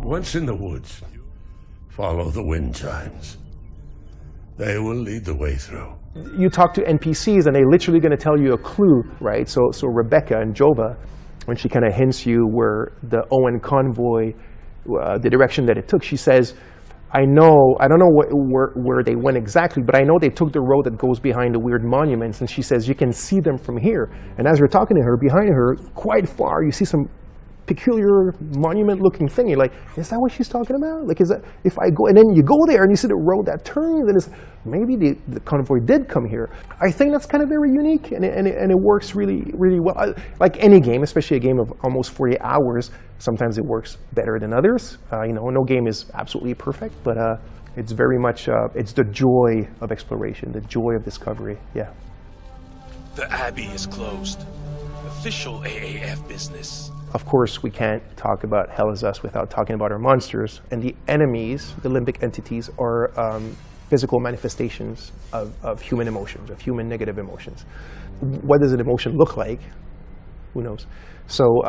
Once in the woods, follow the wind chimes. They will lead the way through. You talk to NPCs and they're literally going to tell you a clue, right? So Rebecca and Jova, when she kind of hints you where the Owen convoy, the direction that it took, she says, I don't know where they went exactly, but I know they took the road that goes behind the weird monuments. And she says, you can see them from here. And as you're talking to her, behind her, quite far, you see some peculiar monument-looking thing. You're like, is that what she's talking about? Like, is that if I go and then you go there and you see the road that turns, then it's maybe the convoy did come here. I think that's kind of very unique, and it works really, really well. Like any game, especially a game of almost 40 hours, sometimes it works better than others. No game is absolutely perfect, but it's very much it's the joy of exploration, the joy of discovery. Yeah. The Abbey is closed. Official AAF business. Of course, we can't talk about Hell Is Us without talking about our monsters. And the enemies, the limbic entities, are physical manifestations of human emotions, of human negative emotions. What does an emotion look like? Who knows? So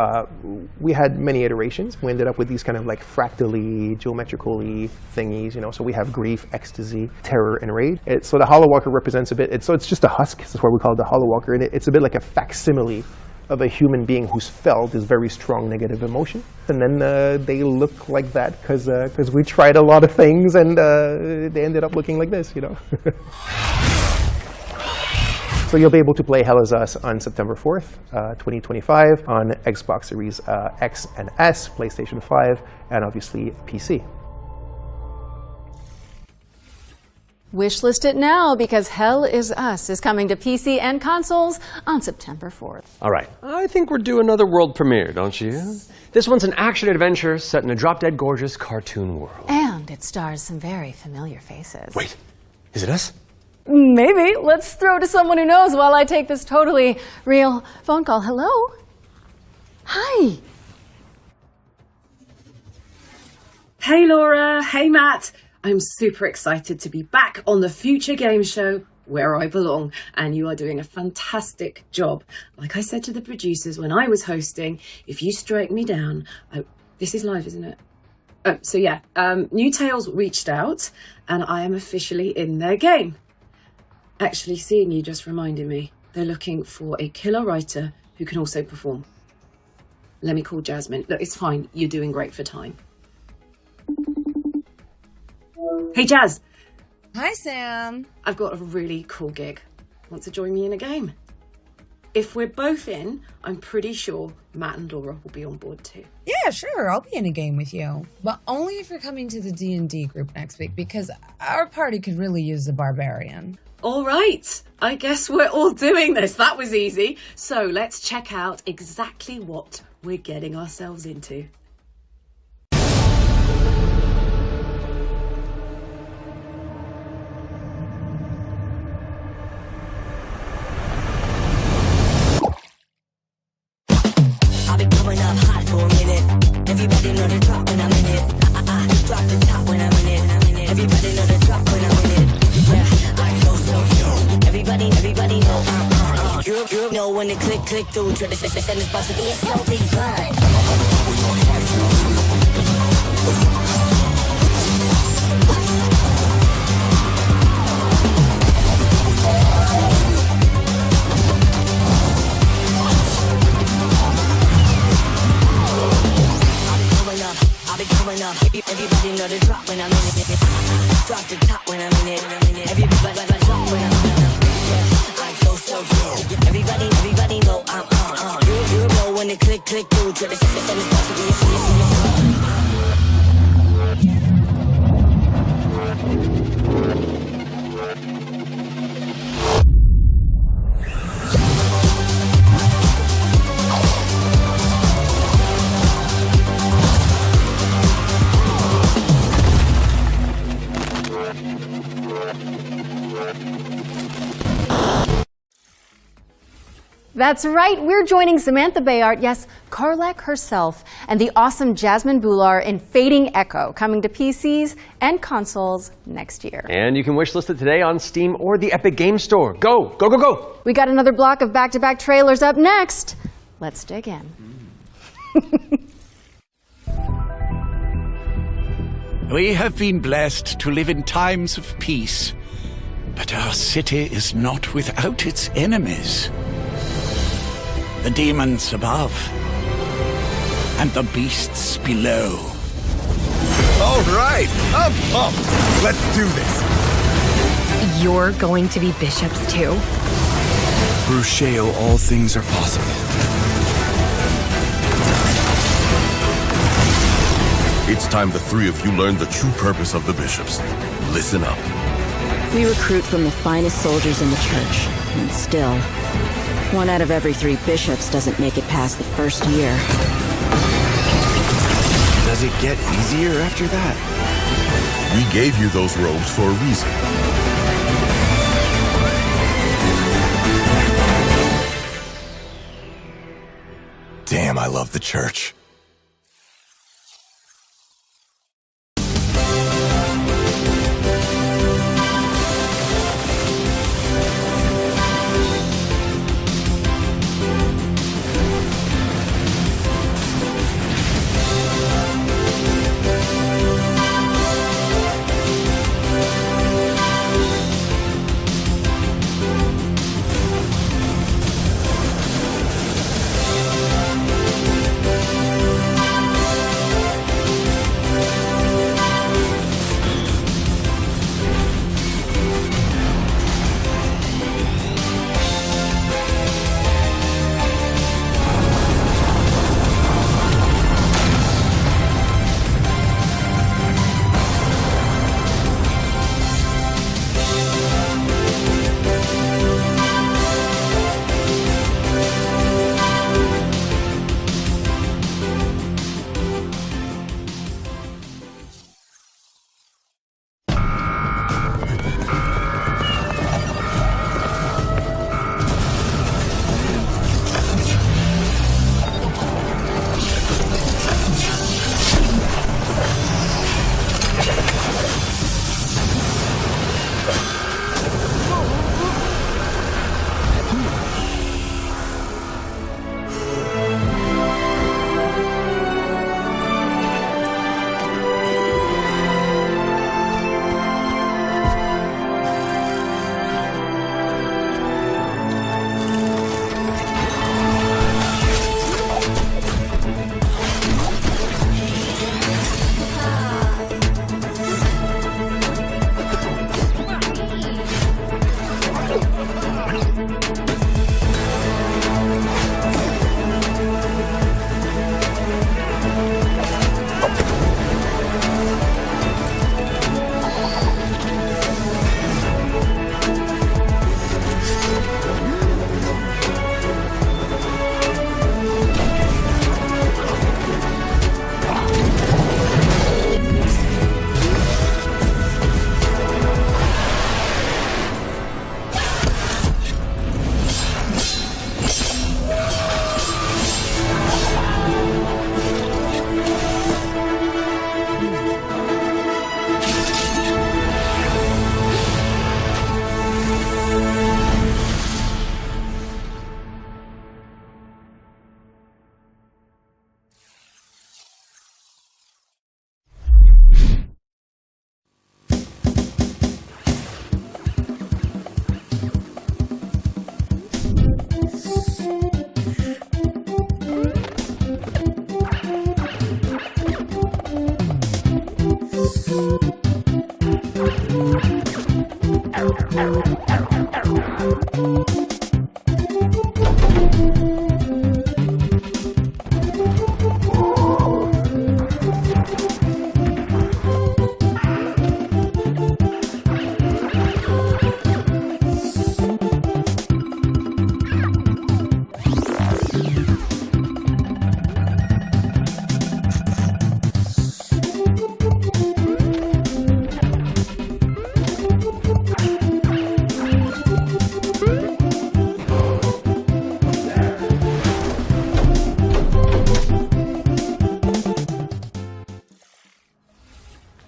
we had many iterations. We ended up with these kind of like fractally, geometrically thingies, So we have grief, ecstasy, terror, and rage. So the Hollow Walker represents a bit, it's just a husk. That's why we call it the Hollow Walker. And it's a bit like a facsimile of a human being who's felt this very strong negative emotion. And then they look like that because we tried a lot of things and they ended up looking like this, So you'll be able to play Hell Is Us on September 4th, 2025 on Xbox Series X and S, PlayStation 5, and obviously PC. Wishlist it now because Hell Is Us is coming to PC and consoles on September 4th. All right, I think we're due another world premiere, don't you? This one's an action-adventure set in a drop-dead gorgeous cartoon world. And it stars some very familiar faces. Wait, is it us? Maybe. Let's throw to someone who knows while I take this totally real phone call. Hello? Hi. Hey Laura, hey Matt. I'm super excited to be back on the Future Games Show where I belong, and you are doing a fantastic job. Like I said to the producers when I was hosting, if you strike me down, this is live, isn't it? So yeah, New Tales reached out and I am officially in their game. Actually, seeing you just reminded me, they're looking for a killer writer who can also perform. Let me call Jasmine. Look, it's fine, you're doing great for time. Hey Jazz! Hi Sam! I've got a really cool gig. Want to join me in a game? If we're both in, I'm pretty sure Matt and Laura will be on board too. Yeah, sure, I'll be in a game with you. But only if you're coming to the D&D group next week, because our party could really use a barbarian. All right, I guess we're all doing this. That was easy. So let's check out exactly what we're getting ourselves into. I'll be coming up hot for a minute. Everybody know the drop when I'm in it. Drop the top when I'm in it. Everybody know the drop when I'm in it. Yeah, I go so yo. Everybody know I'm You know when the click through to the send is about to be a so big fun. I'll be coming up. Everybody know the drop when I'm in it. Drop the top when I'm in it. Everybody drop when I'm in it. Yeah, I go so good. Everybody know I'm on. You know when the click through to the system is supposed to be a That's right, we're joining Samantha Bayard, yes, Karlak herself, and the awesome Jasmine Bular in Fading Echo, coming to PCs and consoles next year. And you can wishlist it today on Steam or the Epic Games Store. Go, go, go, go! We got another block of back-to-back trailers up next. Let's dig in. We have been blessed to live in times of peace, but our city is not without its enemies. The demons above, and the beasts below. All right, I'm pumped. Let's do this. You're going to be bishops too? Through Shale, all things are possible. It's time the three of you learn the true purpose of the bishops. Listen up. We recruit from the finest soldiers in the church, and still, 1 out of every 3 bishops doesn't make it past the first year. Does it get easier after that? We gave you those robes for a reason. Damn, I love the church.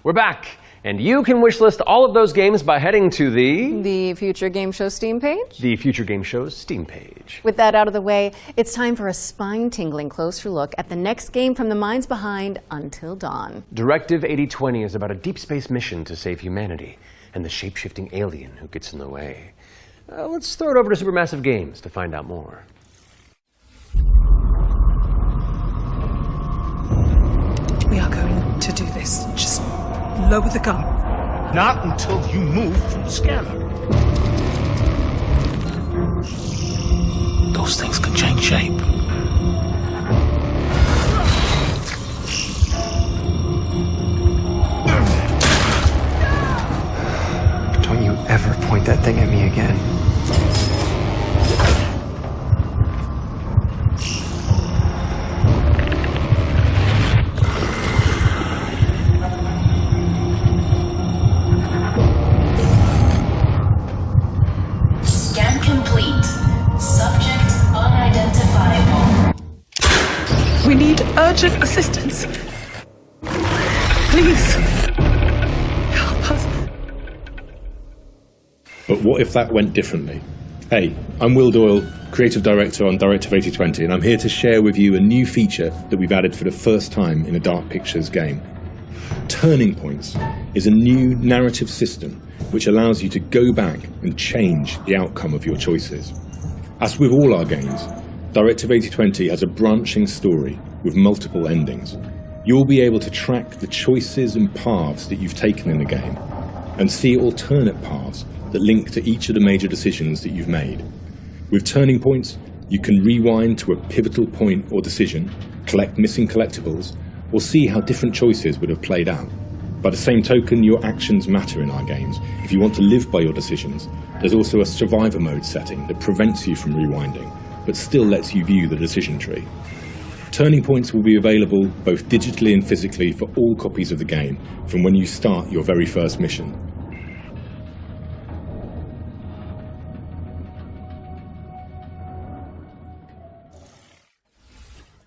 We're back, and you can wishlist all of those games by heading to the Future Game Show Steam page? The Future Game Show's Steam page. With that out of the way, it's time for a spine-tingling closer look at the next game from the minds behind Until Dawn. Directive 8020 is about a deep space mission to save humanity and the shape-shifting alien who gets in the way. Let's throw it over to Supermassive Games to find out more. We are going to do this. Just lower the gun. Not until you move from the scanner. Those things can change shape. Don't you ever point that thing at me again. Scan complete. Subject unidentifiable. We need urgent assistance. Please. Help us. But what if that went differently? Hey, I'm Will Doyle, Creative Director on Directive 8020, and I'm here to share with you a new feature that we've added for the first time in a Dark Pictures game. Turning Points is a new narrative system which allows you to go back and change the outcome of your choices. As with all our games, Directive 8020 has a branching story with multiple endings. You'll be able to track the choices and paths that you've taken in the game and see alternate paths that link to each of the major decisions that you've made. With Turning Points, you can rewind to a pivotal point or decision, collect missing collectibles, or see how different choices would have played out. By the same token, your actions matter in our games. If you want to live by your decisions, there's also a survivor mode setting that prevents you from rewinding, but still lets you view the decision tree. Turning Points will be available both digitally and physically for all copies of the game from when you start your very first mission.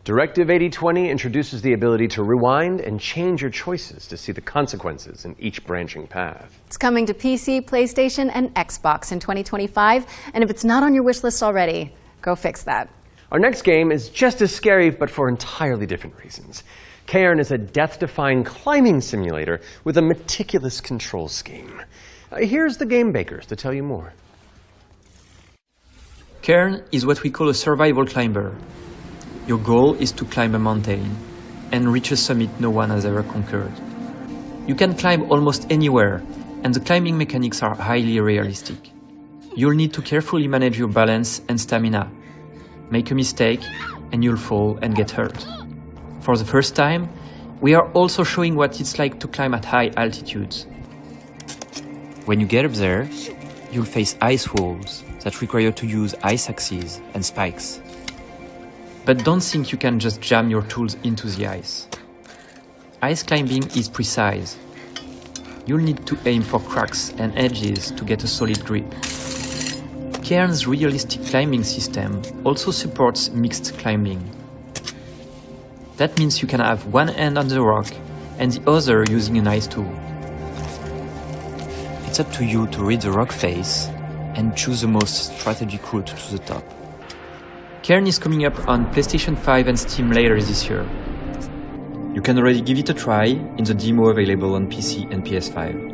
Directive 8020 introduces the ability to rewind and change your choices to see the consequences in each branching path. It's coming to PC, PlayStation, and Xbox in 2025, and if it's not on your wish list already, go fix that. Our next game is just as scary, but for entirely different reasons. Cairn is a death-defying climbing simulator with a meticulous control scheme. Here's the game bakers to tell you more. Cairn is what we call a survival climber. Your goal is to climb a mountain and reach a summit no one has ever conquered. You can climb almost anywhere, and the climbing mechanics are highly realistic. You'll need to carefully manage your balance and stamina. Make a mistake, and you'll fall and get hurt. For the first time, we are also showing what it's like to climb at high altitudes. When you get up there, you'll face ice walls that require you to use ice axes and spikes. But don't think you can just jam your tools into the ice. Ice climbing is precise. You'll need to aim for cracks and edges to get a solid grip. Cairn's realistic climbing system also supports mixed climbing. That means you can have one hand on the rock and the other using an ice tool. It's up to you to read the rock face and choose the most strategic route to the top. Cairn is coming up on PlayStation 5 and Steam later this year. You can already give it a try in the demo available on PC and PS5.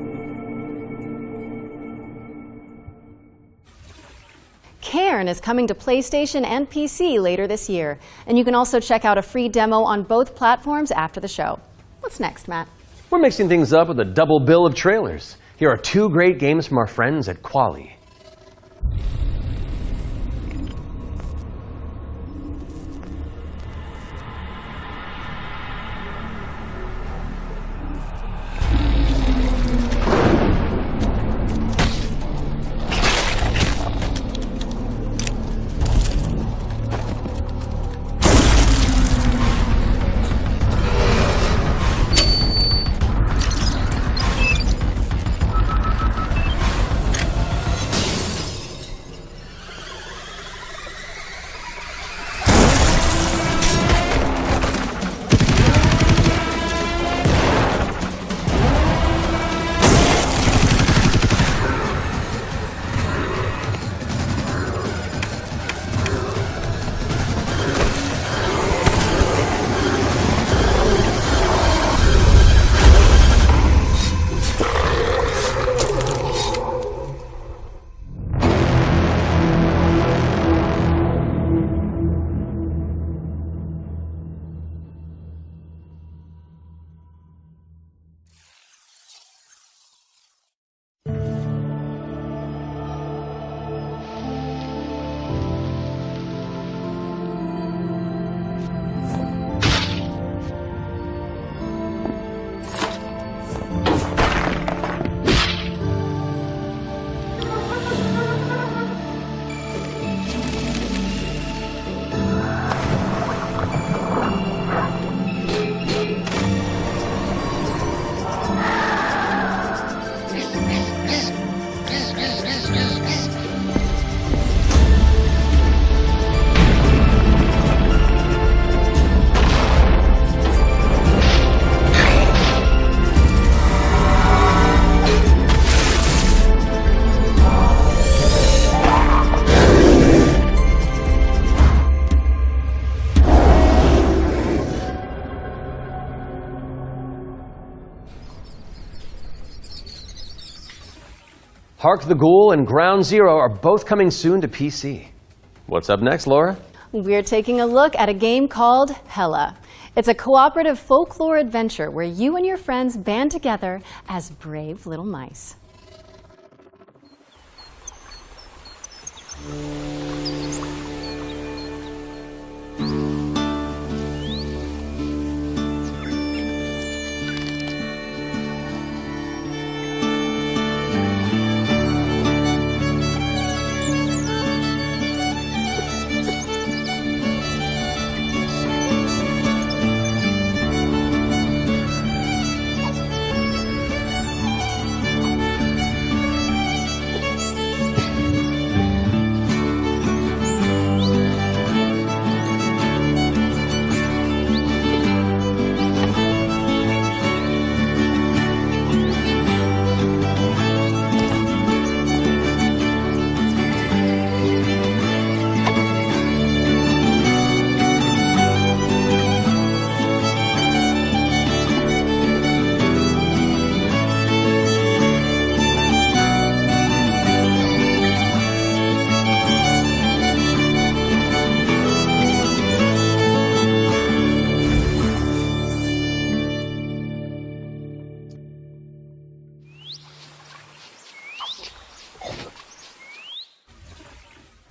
Cairn is coming to PlayStation and PC later this year, and you can also check out a free demo on both platforms after the show. What's next, Matt? We're mixing things up with a double bill of trailers. Here are two great games from our friends at Quali. Hark the Ghoul and Ground Zero are both coming soon to PC. What's up next, Laura? We're taking a look at a game called Hella. It's a cooperative folklore adventure where you and your friends band together as brave little mice.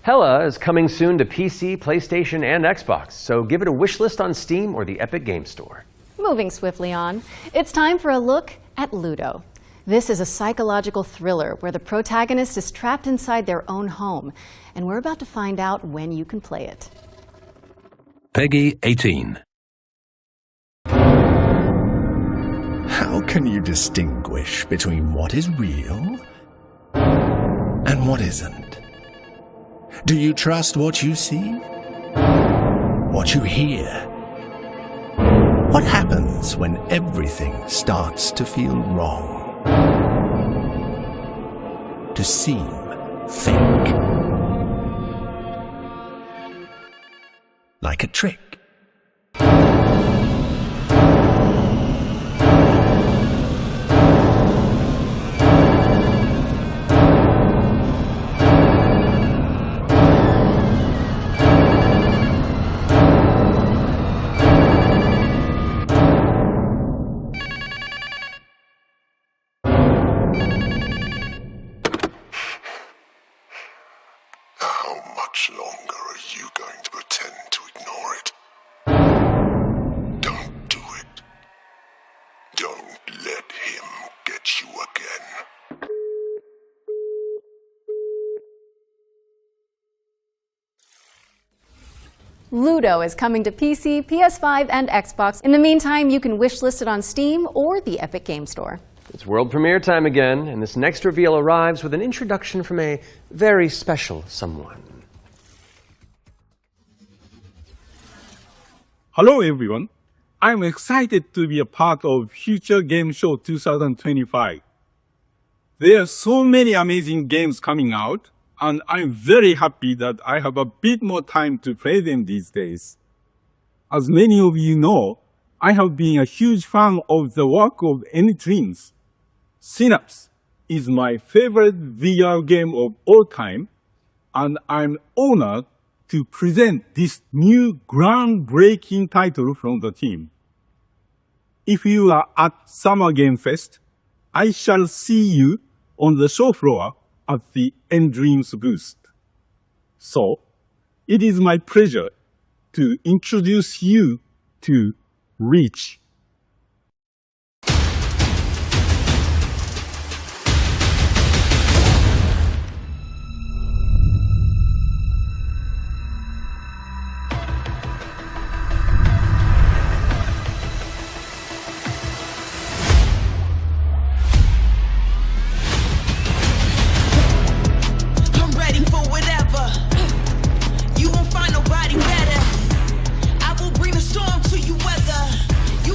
Hella is coming soon to PC, PlayStation, and Xbox, so give it a wishlist on Steam or the Epic Games Store. Moving swiftly on, it's time for a look at Ludo. This is a psychological thriller where the protagonist is trapped inside their own home, and we're about to find out when you can play it. Peggy 18. How can you distinguish between what is real and what isn't? Do you trust what you see? What you hear? What happens when everything starts to feel wrong? To seem fake? Like a trick? Ludo is coming to PC, PS5, and Xbox. In the meantime, you can wishlist it on Steam or the Epic Games Store. It's world premiere time again, and this next reveal arrives with an introduction from a very special someone. Hello everyone. I'm excited to be a part of Future Game Show 2025. There are so many amazing games coming out, and I'm very happy that I have a bit more time to play them these days. As many of you know, I have been a huge fan of the work of N-Twins. Synapse is my favorite VR game of all time, and I'm honored to present this new groundbreaking title from the team. If you are at Summer Game Fest, I shall see you on the show floor at the N-Dreams booth. So, it is my pleasure to introduce you to Reach. You won't find nobody better. I will bring a storm to you weather. You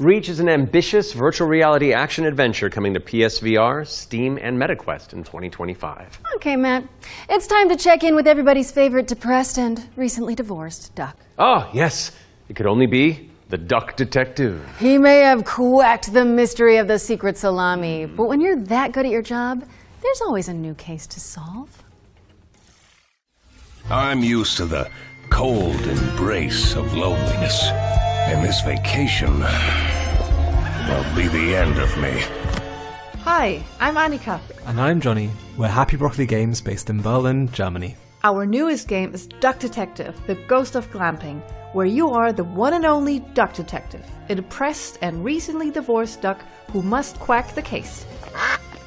Reach is an ambitious virtual reality action adventure coming to PSVR, Steam, and MetaQuest in 2025. Okay, Matt. It's time to check in with everybody's favorite depressed and recently divorced duck. Oh, yes. It could only be the Duck Detective. He may have cracked the mystery of the secret salami, but when you're that good at your job, there's always a new case to solve. I'm used to the cold embrace of loneliness, and this vacation will be the end of me. Hi, I'm Annika. And I'm Johnny. We're Happy Games based in Berlin, Germany. Our newest game is Duck Detective, the Ghost of Glamping, where you are the one and only Duck Detective, a depressed and recently divorced duck who must quack the case.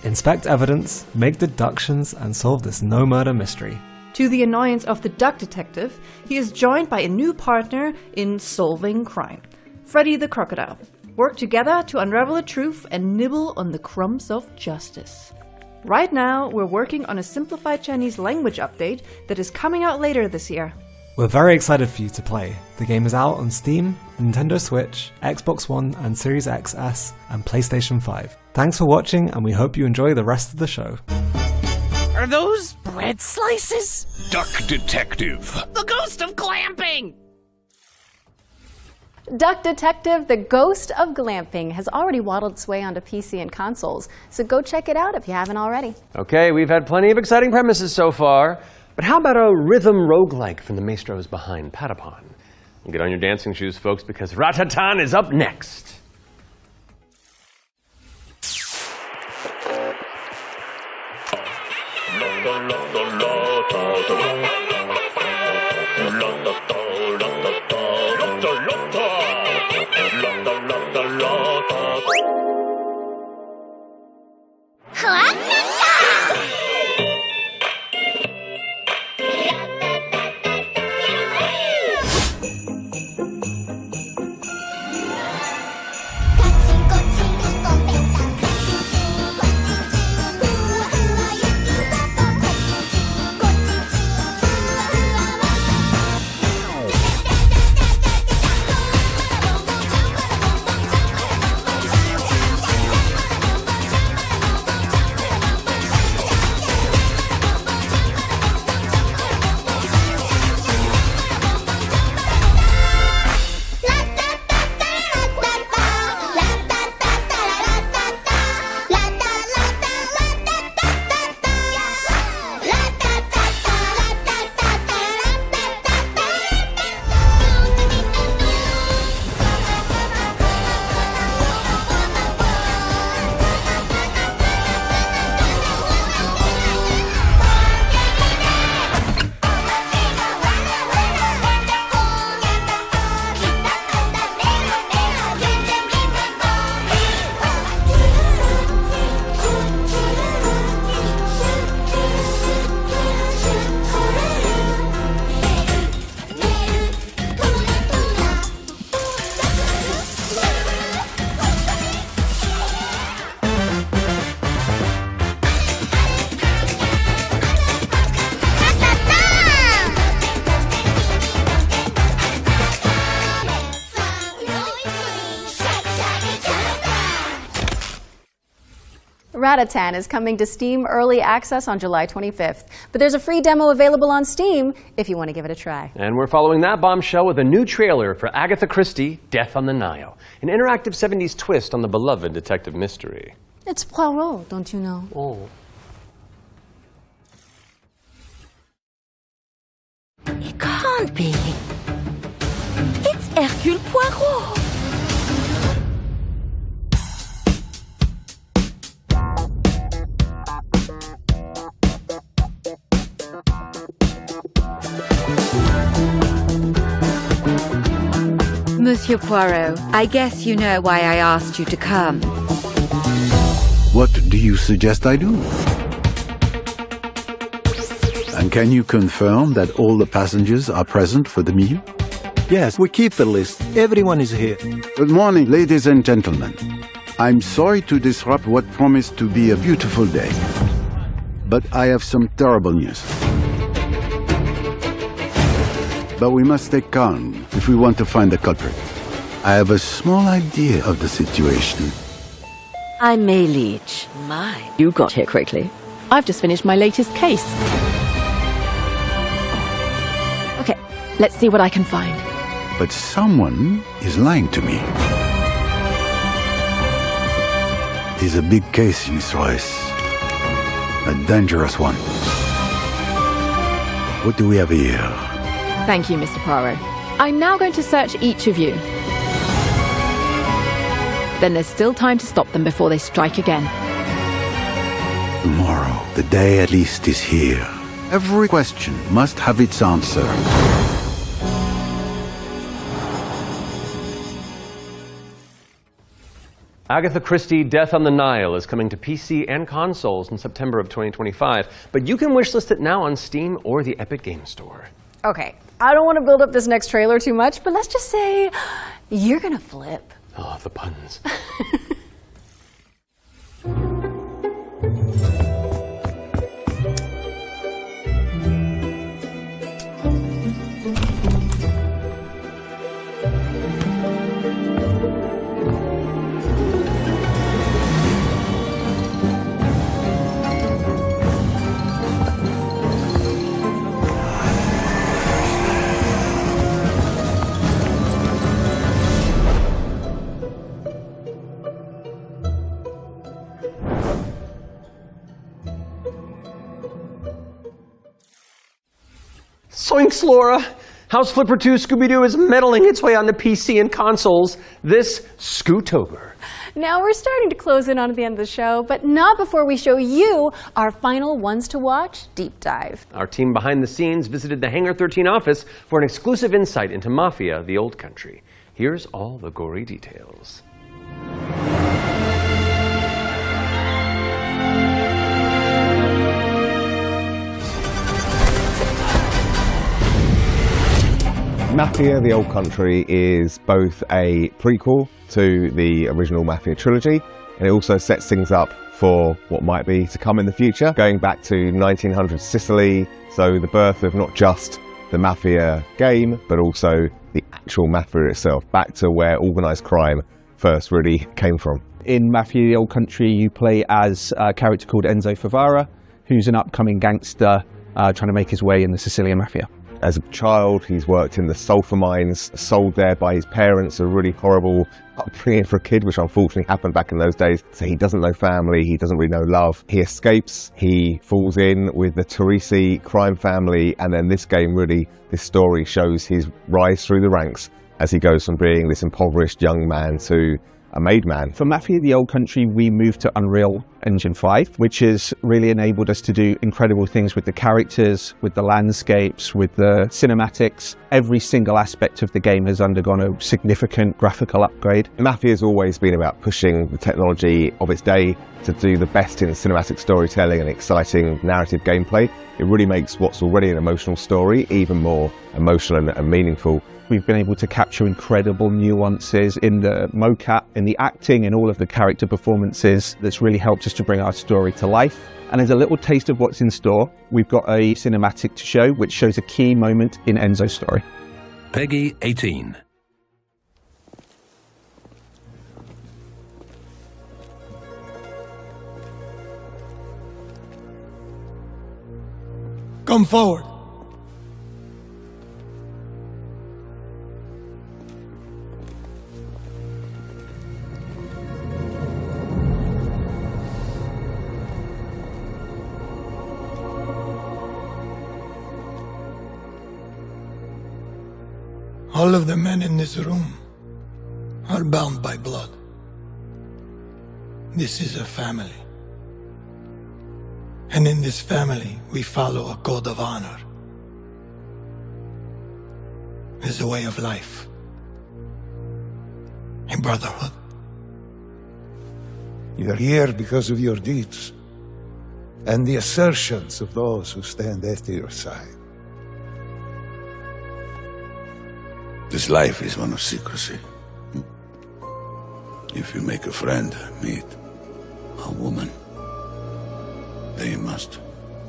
Inspect evidence, make deductions, and solve this no-murder mystery. To the annoyance of the Duck Detective, he is joined by a new partner in solving crime, Freddy the Crocodile. Work together to unravel the truth and nibble on the crumbs of justice. Right now, we're working on a simplified Chinese language update that is coming out later this year. We're very excited for you to play. The game is out on Steam, Nintendo Switch, Xbox One and Series XS, and PlayStation 5. Thanks for watching, and we hope you enjoy the rest of the show. Are those bread slices? Duck Detective. The Ghost of Glamping! Duck Detective, the Ghost of Glamping, has already waddled its way onto PC and consoles, so go check it out if you haven't already. Okay, we've had plenty of exciting premises so far, but how about a rhythm roguelike from the maestros behind Patapon? Get on your dancing shoes, folks, because Ratatan is up next. Ratatan is coming to Steam Early Access on July 25th, but there's a free demo available on Steam if you want to give it a try. And we're following that bombshell with a new trailer for Agatha Christie, Death on the Nile, an interactive 70s twist on the beloved detective mystery. It's Poirot, don't you know? Oh. It can't be. It's Hercule Poirot. Monsieur Poirot, I guess you know why I asked you to come. What do you suggest I do? And can you confirm that all the passengers are present for the meal? Yes, we keep the list. Everyone is here. Good morning, ladies and gentlemen. I'm sorry to disrupt what promised to be a beautiful day, but I have some terrible news. But we must stay calm if we want to find the culprit. I have a small idea of the situation. I'm May Leach. My, you got here quickly. I've just finished my latest case. Okay, let's see what I can find. But someone is lying to me. It is a big case, Miss Royce. A dangerous one. What do we have here? Thank you, Mr. Poirot. I'm now going to search each of you. Then there's still time to stop them before they strike again. Tomorrow, the day at least is here. Every question must have its answer. Agatha Christie, Death on the Nile is coming to PC and consoles in September of 2025, but you can wishlist it now on Steam or the Epic Games Store. Okay, I don't want to build up this next trailer too much, but let's just say you're gonna flip. Oh, the puns. Zoinks, Laura! House Flipper 2 Scooby-Doo is meddling its way onto PC and consoles this Scootober. Now we're starting to close in on the end of the show, but not before we show you our final ones to watch deep dive. Our team behind the scenes visited the Hangar 13 office for an exclusive insight into Mafia, the Old Country. Here's all the gory details. Mafia, the Old Country is both a prequel to the original Mafia trilogy, and it also sets things up for what might be to come in the future, going back to 1900s Sicily, so the birth of not just the Mafia game, but also the actual Mafia itself, back to where organised crime first really came from. In Mafia, the Old Country, you play as a character called Enzo Favara, who's an upcoming gangster trying to make his way in the Sicilian Mafia. As a child, he's worked in the sulfur mines, sold there by his parents, a really horrible upbringing for a kid, which unfortunately happened back in those days. So he doesn't know family, he doesn't really know love. He escapes, he falls in with the Teresi crime family, and then this game really, this story shows his rise through the ranks as he goes from being this impoverished young man to a made man. For Mafia, the Old Country, we moved to Unreal Engine 5, which has really enabled us to do incredible things with the characters, with the landscapes, with the cinematics. Every single aspect of the game has undergone a significant graphical upgrade. Mafia has always been about pushing the technology of its day to do the best in cinematic storytelling and exciting narrative gameplay. It really makes what's already an emotional story even more emotional and meaningful. We've been able to capture incredible nuances in the mocap, in the acting, in all of the character performances. That's really helped us to bring our story to life. And as a little taste of what's in store, we've got a cinematic to show, which shows a key moment in Enzo's story. Peggy 18. Come forward. All of the men in this room are bound by blood. This is a family. And in this family, we follow a code of honor. It's a way of life. A brotherhood. You're here because of your deeds and the assertions of those who stand at your side. This life is one of secrecy. If you make a friend, meet a woman, they must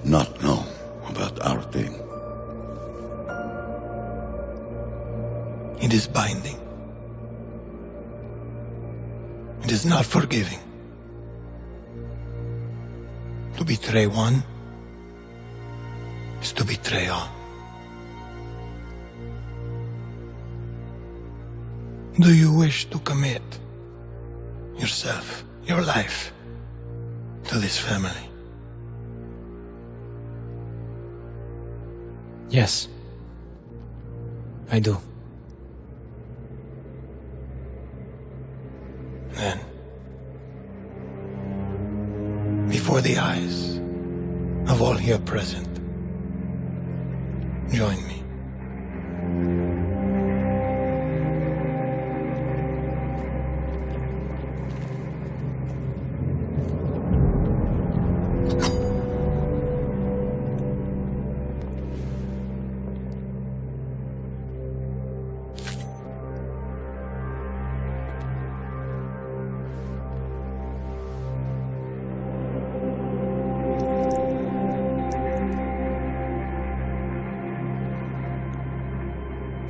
not know about our thing. It is binding. It is not forgiving. To betray one is to betray all. Do you wish to commit yourself, your life, to this family? Yes, I do. Then, before the eyes of all here present, join me.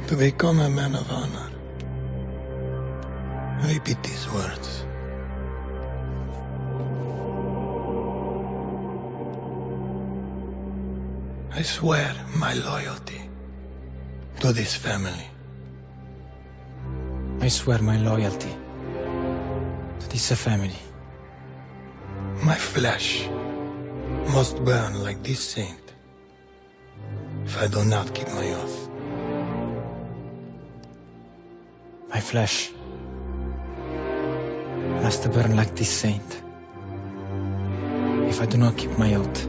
To become a man of honor, repeat these words. I swear my loyalty to this family. I swear my loyalty to this family. My flesh must burn like this saint if I do not keep my oath. My flesh must burn like this saint if I do not keep my oath.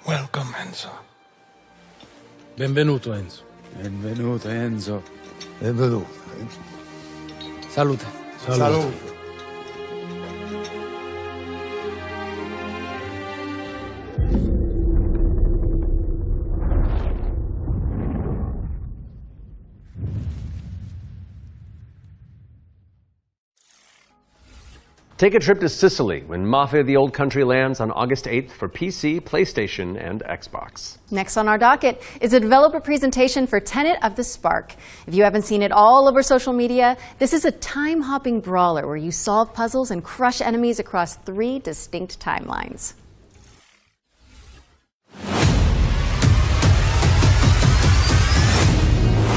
Welcome, Enzo. Benvenuto, Enzo. Benvenuto, Enzo. Benvenuto. Salute. Salute. Take a trip to Sicily when Mafia the Old Country lands on August 8th for PC, PlayStation, and Xbox. Next on our docket is a developer presentation for Tenet of the Spark. If you haven't seen it all over social media, this is a time-hopping brawler where you solve puzzles and crush enemies across 3 distinct timelines.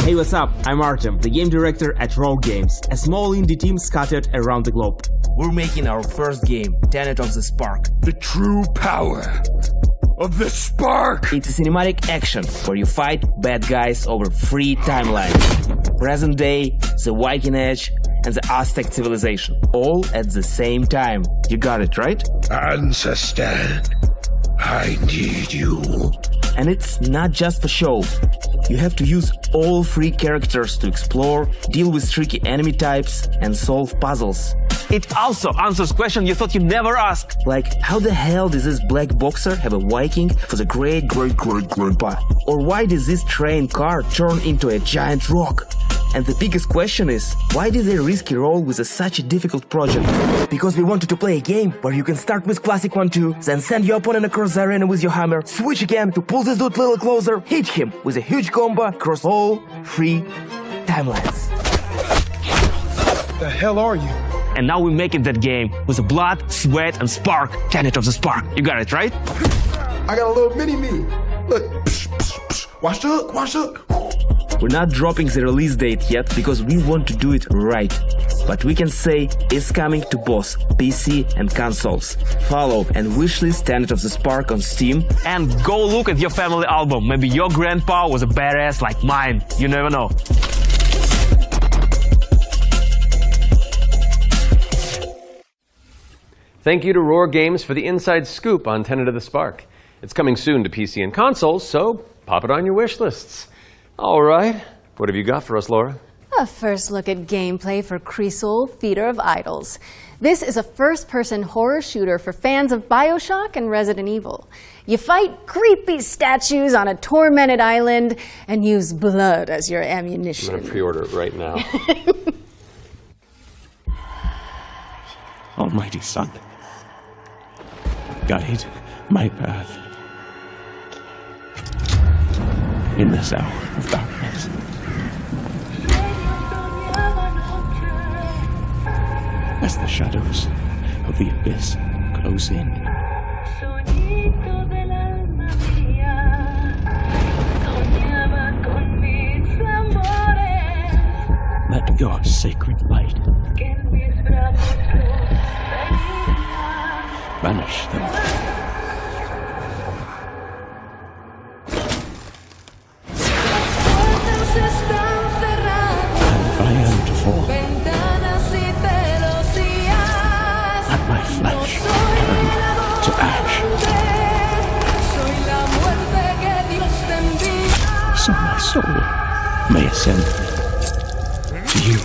Hey, what's up? I'm Artem, the game director at Rogue Games, a small indie team scattered around the globe. We're making our first game, Tenet of the Spark. The true power of the spark! It's a cinematic action where you fight bad guys over 3 timelines. Present day, the Viking Age, and the Aztec civilization. All at the same time. You got it, right? Ancestor, I need you. And it's not just for show. You have to use all 3 characters to explore, deal with tricky enemy types, and solve puzzles. It also answers questions you thought you'd never ask. Like, how the hell does this black boxer have a Viking for the great-great-great-grandpa? Or why does this train car turn into a giant rock? And the biggest question is, why did they risk a role with such a difficult project? Because we wanted to play a game where you can start with classic 1-2, then send your opponent across the arena with your hammer, switch again to pull this dude a little closer, hit him with a huge combo across all 3 timelines. The hell are you? And now we're making that game with the blood, sweat, and spark, Tenet of the Spark. You got it, right? I got a little mini-me. Look, psh, psh, psh. Watch up, watch up. We're not dropping the release date yet because we want to do it right. But we can say it's coming to both PC and consoles. Follow and wishlist Tenet of the Spark on Steam. And go look at your family album. Maybe your grandpa was a badass like mine. You never know. Thank you to Roar Games for the inside scoop on Tenet of the Spark. It's coming soon to PC and consoles, so pop it on your wish lists. All right, what have you got for us, Laura? A first look at gameplay for Crisol, Feeder of Idols. This is a first-person horror shooter for fans of BioShock and Resident Evil. You fight creepy statues on a tormented island and use blood as your ammunition. I'm going to pre-order it right now. Almighty Son, guide my path. in this hour of darkness. As the shadows of the abyss close in, let your sacred light banish them. And if I am to fall, let my flesh turn to ash, so my soul may ascend to you.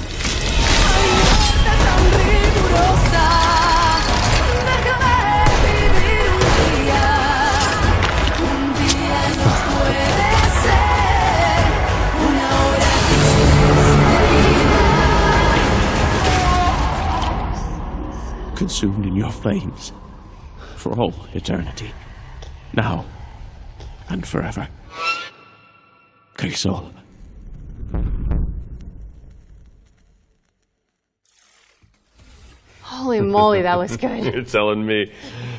Consumed in your flames for all eternity, now and forever. Crisol. Holy moly, that was good. You're telling me.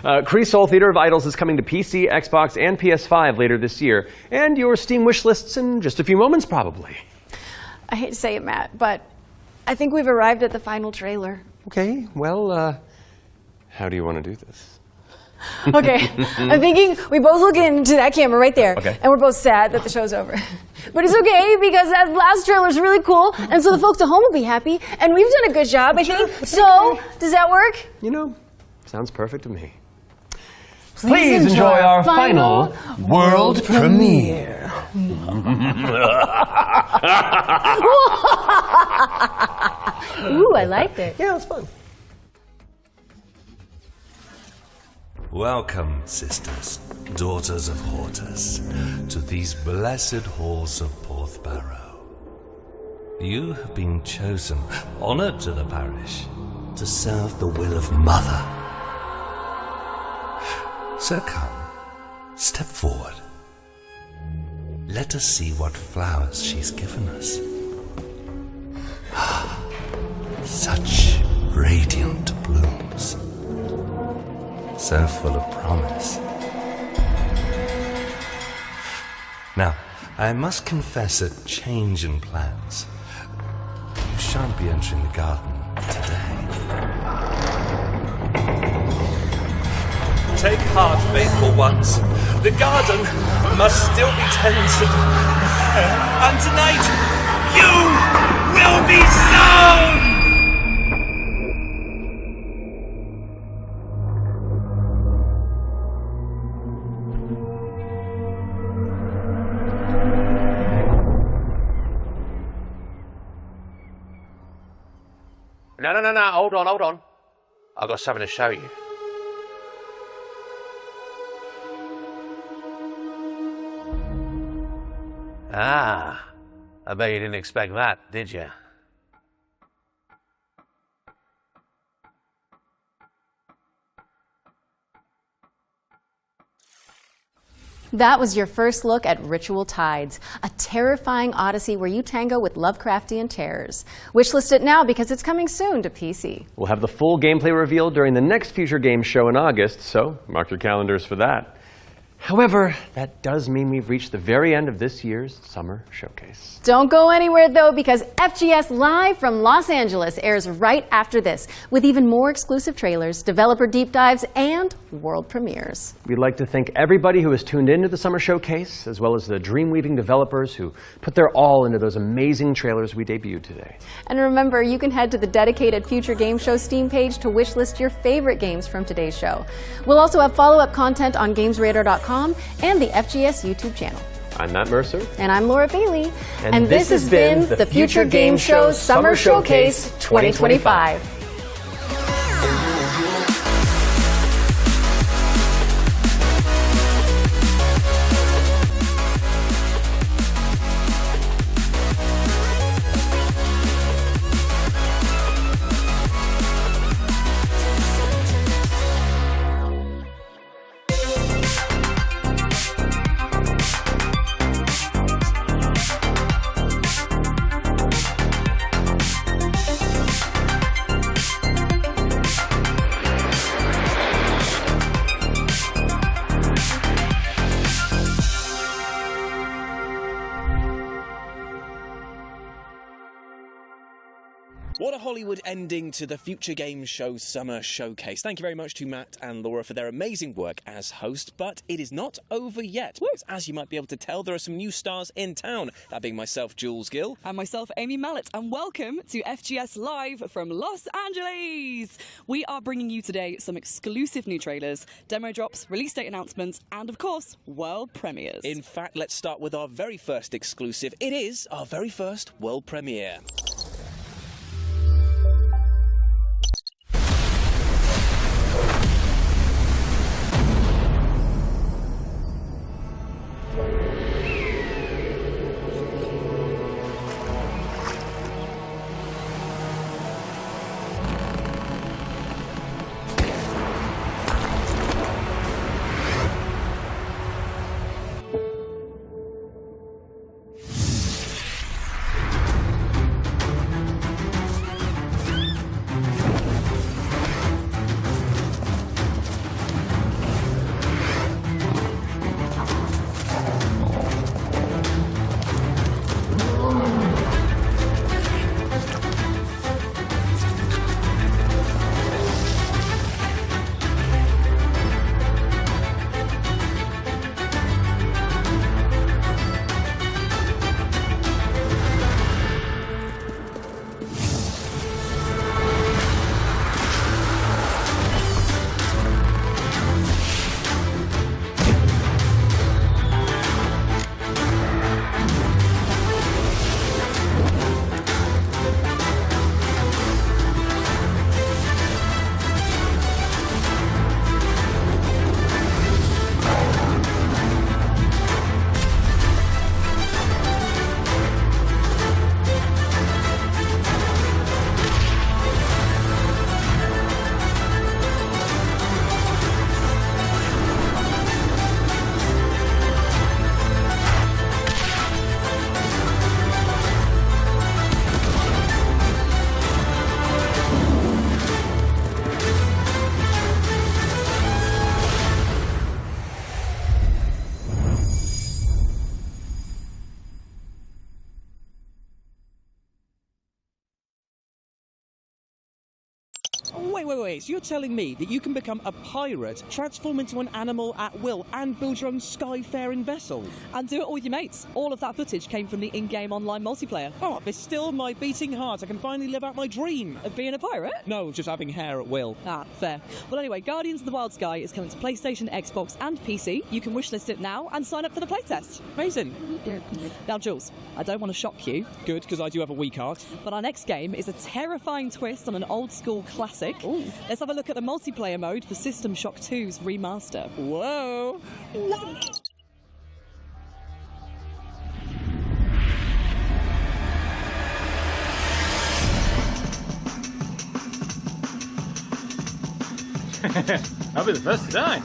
Crisol Theater of Idols is coming to PC, Xbox, and PS5 later this year, and your Steam wish lists in just a few moments, probably. I hate to say it, Matt, but I think we've arrived at the final trailer. Okay, well, how do you want to do this? Okay, I'm thinking we both look into that camera right there, Okay. and we're both sad that the show's over. But it's okay, because that last trailer's really cool, and so the folks at home will be happy, and we've done a good job, I think. So, does that work? You know, sounds perfect to me. Please enjoy our final world premiere. Ooh, I liked it. Yeah, it's fun. Welcome, sisters, daughters of Hortus, to these blessed halls of Porthbarrow. You have been chosen, honored to the parish, to serve the will of Mother. So come, step forward. Let us see what flowers she's given us. Such radiant blooms. So full of promise. Now, I must confess a change in plans. You shan't be entering the garden today. Take heart, faithful ones. The garden must still be tended. And tonight, you will be sown! No, hold on. I've got something to show you. Ah, I bet you didn't expect that, did you? That was your first look at Ritual Tides, a terrifying odyssey where you tango with Lovecraftian terrors. Wishlist it now because it's coming soon to PC. We'll have the full gameplay revealed during the next Future Games show in August, so mark your calendars for that. However, that does mean we've reached the very end of this year's Summer Showcase. Don't go anywhere, though, because FGS Live from Los Angeles airs right after this, with even more exclusive trailers, developer deep dives, and world premieres. We'd like to thank everybody who has tuned into the Summer Showcase, as well as the dream-weaving developers who put their all into those amazing trailers we debuted today. And remember, you can head to the dedicated Future Game Show Steam page to wishlist your favorite games from today's show. We'll also have follow-up content on GamesRadar.com and the FGS YouTube channel. I'm Matt Mercer. And I'm Laura Bailey. And this has been the Future Game Show Summer Showcase 2025. What a Hollywood ending to the Future Games Show Summer Showcase. Thank you very much to Matt and Laura for their amazing work as host, but it is not over yet. As you might be able to tell, there are some new stars in town, that being myself, Jules Gill. And myself, Amy Mallet, and welcome to FGS Live from Los Angeles. We are bringing you today some exclusive new trailers, demo drops, release date announcements, and of course, world premieres. In fact, let's start with our very first exclusive. It is our very first world premiere. Wait, so you're telling me that you can become a pirate, transform into an animal at will, and build your own skyfaring vessel? And do it all with your mates. All of that footage came from the in-game online multiplayer. Oh, there's still my beating heart. I can finally live out my dream. Of being a pirate? No, just having hair at will. Ah, fair. Well, anyway, Guardians of the Wild Sky is coming to PlayStation, Xbox, and PC. You can wishlist it now and sign up for the playtest. Amazing. Now, Jules, I don't want to shock you. Good, because I do have a weak heart. But our next game is a terrifying twist on an old-school classic. Ooh. Let's have a look at the multiplayer mode for System Shock 2's remaster. Whoa! I'll be the first to die.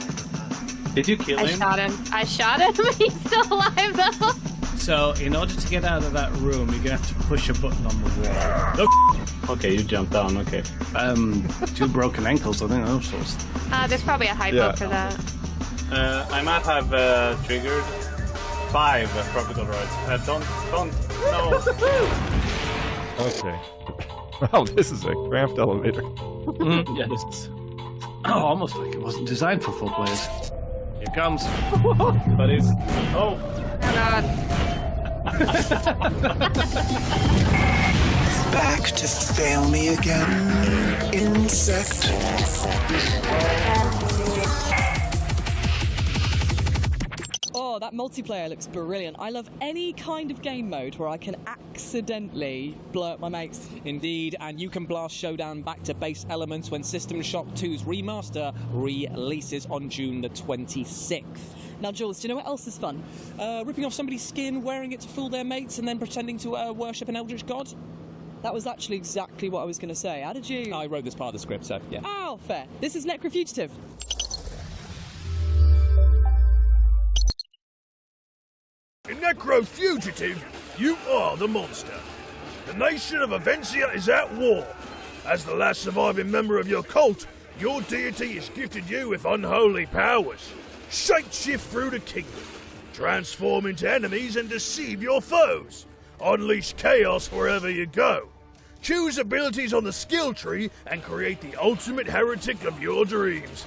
Did you kill him? I shot him, but he's still alive though. So, in order to get out of that room, you're gonna have to push a button on the wall. No. Okay, you jumped down, okay. 2 broken ankles, I think those sorts. There's probably a hypo for that. I might have triggered 5 tropical roids. Don't, no. Okay. Wow, this is a cramped elevator. Yeah, this is... Oh, almost like it wasn't designed for 4 players. Here it comes. But it's... Oh. God. Back to fail me again, insect. Oh, that multiplayer looks brilliant. I love any kind of game mode where I can accidentally blow up my mates. Indeed, and you can blast Showdown back to base elements when System Shock 2's remaster releases on June the 26th. Now, Jules, do you know what else is fun? Ripping off somebody's skin, wearing it to fool their mates, and then pretending to worship an eldritch god? That was actually exactly what I was going to say. How did you... I wrote this part of the script, so yeah. Oh, fair. This is Necrofugitive. In Necrofugitive, you are the monster. The nation of Avencia is at war. As the last surviving member of your cult, your deity has gifted you with unholy powers. Shapeshift through the kingdom, transform into enemies and deceive your foes. Unleash chaos wherever you go. Choose abilities on the skill tree and create the ultimate heretic of your dreams.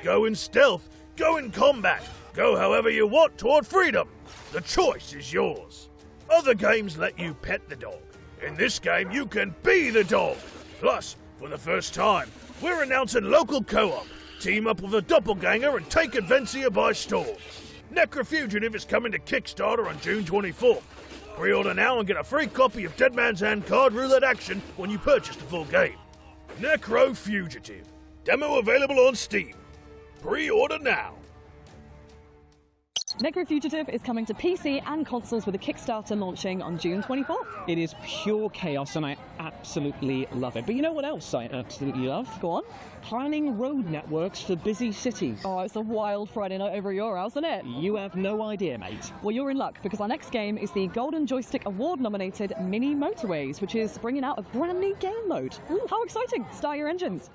Go in stealth, go in combat, go however you want toward freedom. The choice is yours. Other games let you pet the dog. In this game, you can be the dog. Plus, for the first time, we're announcing local co-op. Team up with a doppelganger and take Adventia by storm. Necrofugitive is coming to Kickstarter on June 24th. Pre-order now and get a free copy of Dead Man's Hand card roulette action when you purchase the full game. Necrofugitive. Demo available on Steam. Pre-order now. Necrofugitive is coming to PC and consoles with a Kickstarter launching on June 24th. It is pure chaos and I absolutely love it. But you know what else I absolutely love? Go on. Planning road networks for busy cities. Oh, it's a wild Friday night over your house, isn't it? You have no idea, mate. Well, you're in luck because our next game is the Golden Joystick Award nominated Mini Motorways, which is bringing out a brand new game mode. Ooh, how exciting! Start your engines.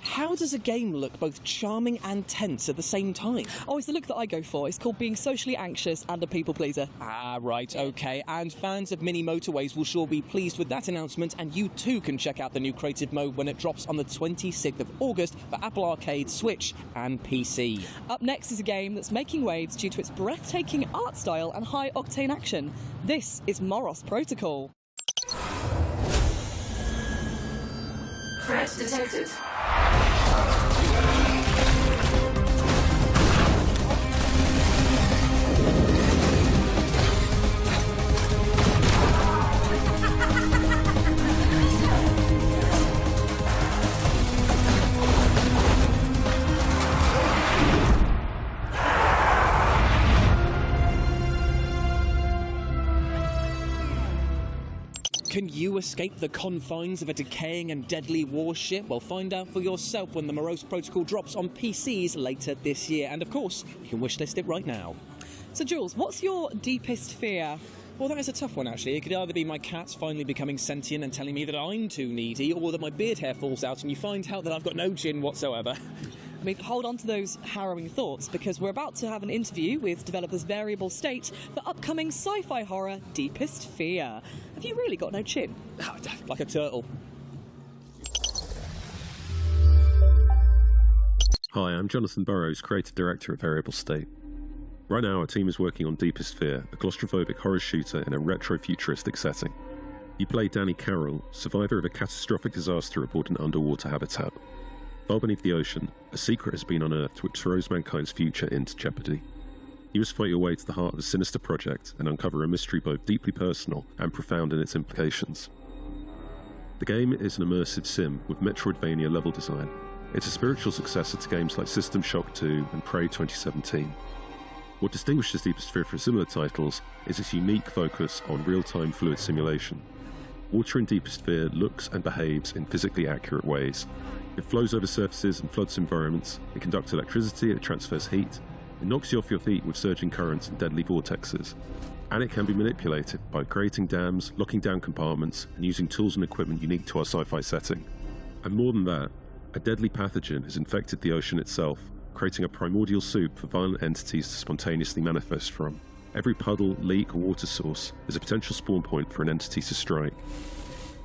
How does a game look both charming and tense at the same time? Oh, it's the look that I go for. It's called being socially anxious and a people pleaser. Ah, right, okay. And fans of Mini Motorways will sure be pleased with that announcement, and you too can check out the new creative mode when it drops on the 26th of August for Apple Arcade, Switch and PC. Up next is a game that's making waves due to its breathtaking art style and high-octane action. This is Moros Protocol. Threat detected. Can you escape the confines of a decaying and deadly warship? Well, find out for yourself when the Morose Protocol drops on PCs later this year. And of course, you can wishlist it right now. So, Jules, what's your deepest fear? Well, that is a tough one, actually. It could either be my cats finally becoming sentient and telling me that I'm too needy, or that my beard hair falls out and you find out that I've got no chin whatsoever. I mean, hold on to those harrowing thoughts, because we're about to have an interview with developers Variable State for upcoming sci-fi horror Deepest Fear. Have you really got no chin? Like a turtle. Hi, I'm Jonathan Burrows, Creative Director at Variable State. Right now, our team is working on Deepest Fear, a claustrophobic horror shooter in a retro-futuristic setting. You play Danny Carroll, survivor of a catastrophic disaster aboard an underwater habitat. Far beneath the ocean, a secret has been unearthed which throws mankind's future into jeopardy. You must fight your way to the heart of a sinister project and uncover a mystery both deeply personal and profound in its implications. The game is an immersive sim with Metroidvania level design. It's a spiritual successor to games like System Shock 2 and Prey 2017. What distinguishes Deepest Fear from similar titles is its unique focus on real-time fluid simulation. Water in Deepest Fear looks and behaves in physically accurate ways. It flows over surfaces and floods environments, it conducts electricity, it transfers heat, it knocks you off your feet with surging currents and deadly vortexes. And it can be manipulated by creating dams, locking down compartments, and using tools and equipment unique to our sci-fi setting. And more than that, a deadly pathogen has infected the ocean itself, creating a primordial soup for violent entities to spontaneously manifest from. Every puddle, leak, or water source is a potential spawn point for an entity to strike.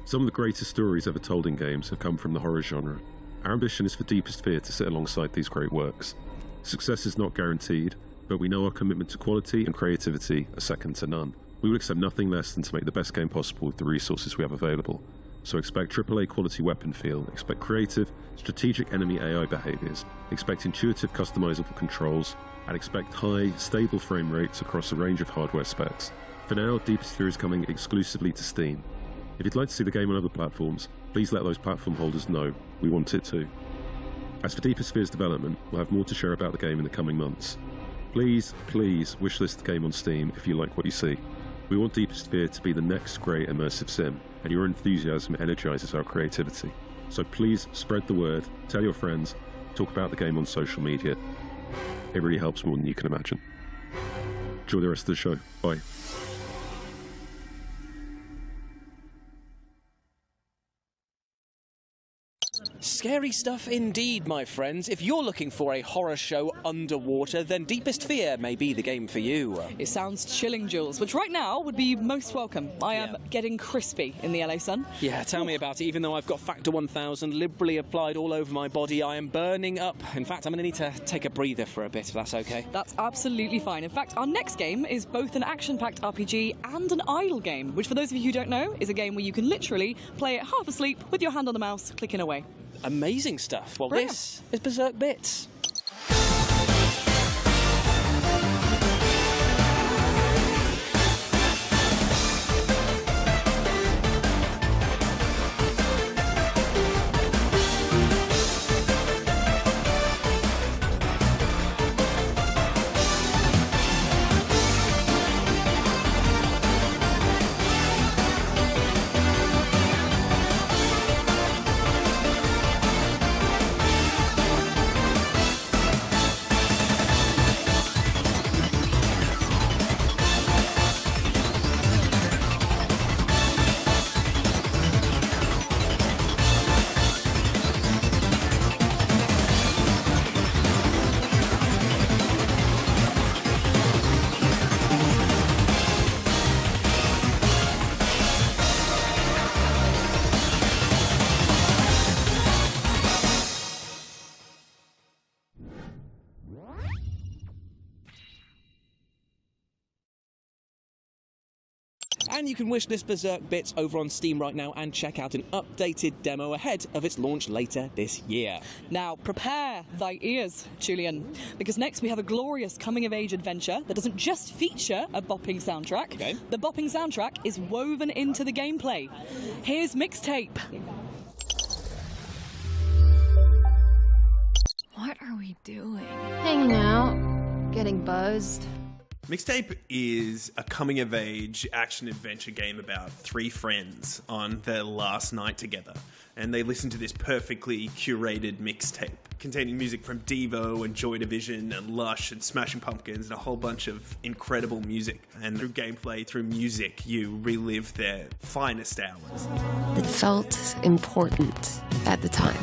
Some of the greatest stories ever told in games have come from the horror genre. Our ambition is for Deepest Fear to sit alongside these great works. Success is not guaranteed, but we know our commitment to quality and creativity are second to none. We will accept nothing less than to make the best game possible with the resources we have available. So expect AAA quality weapon feel, expect creative, strategic enemy AI behaviours, expect intuitive customizable controls, and expect high, stable frame rates across a range of hardware specs. For now, Deepest Fear is coming exclusively to Steam. If you'd like to see the game on other platforms, please let those platform holders know. We want it too. As for Deepest Fear's development, we'll have more to share about the game in the coming months. Please, please wishlist the game on Steam if you like what you see. We want Deepest Fear to be the next great immersive sim, and your enthusiasm energizes our creativity. So please spread the word, tell your friends, talk about the game on social media. It really helps more than you can imagine. Enjoy the rest of the show. Bye. Scary stuff indeed, my friends. If you're looking for a horror show underwater, then Deepest Fear may be the game for you. It sounds chilling, Jules, which right now would be most welcome. I am getting crispy in the LA sun. Yeah, tell me about it. Even though I've got Factor 1000 liberally applied all over my body, I am burning up. In fact, I'm going to need to take a breather for a bit, if that's okay. That's absolutely fine. In fact, our next game is both an action-packed RPG and an idle game, which for those of you who don't know, is a game where you can literally play it half asleep with your hand on the mouse, clicking away. Amazing stuff. Well, Brilliant. This is Berserk Bits. And you can wishlist Berserk Bits over on Steam right now and check out an updated demo ahead of its launch later this year. Now, prepare thy ears, Julian, because next we have a glorious coming-of-age adventure that doesn't just feature a bopping soundtrack. Okay. The bopping soundtrack is woven into the gameplay. Here's Mixtape. What are we doing? Hanging out, getting buzzed. Mixtape is a coming-of-age action-adventure game about three friends on their last night together, and they listen to this perfectly curated mixtape containing music from Devo and Joy Division and Lush and Smashing Pumpkins and a whole bunch of incredible music. And through gameplay, through music, you relive their finest hours. It felt important at the time.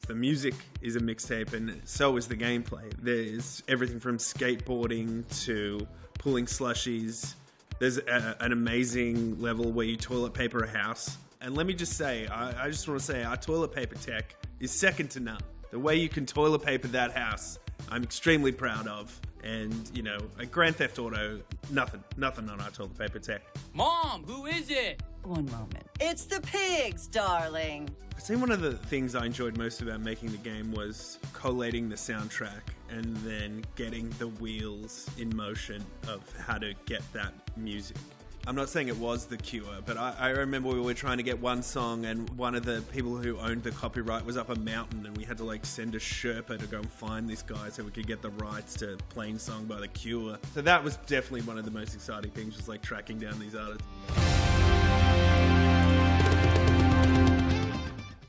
The music is a mixtape, and so is the gameplay. There's everything from skateboarding to pulling slushies. There's an amazing level where you toilet paper a house. And let me just say, I just want to say our toilet paper tech is second to none. The way you can toilet paper that house, I'm extremely proud of. And, you know, at Grand Theft Auto, nothing on our toilet paper tech. Mom, who is it? One moment. It's the pigs, darling. I think one of the things I enjoyed most about making the game was collating the soundtrack and then getting the wheels in motion of how to get that music. I'm not saying it was The Cure, but I remember we were trying to get one song and one of the people who owned the copyright was up a mountain and we had to like send a Sherpa to go and find this guy so we could get the rights to Plain Song by The Cure. So that was definitely one of the most exciting things, was like tracking down these artists.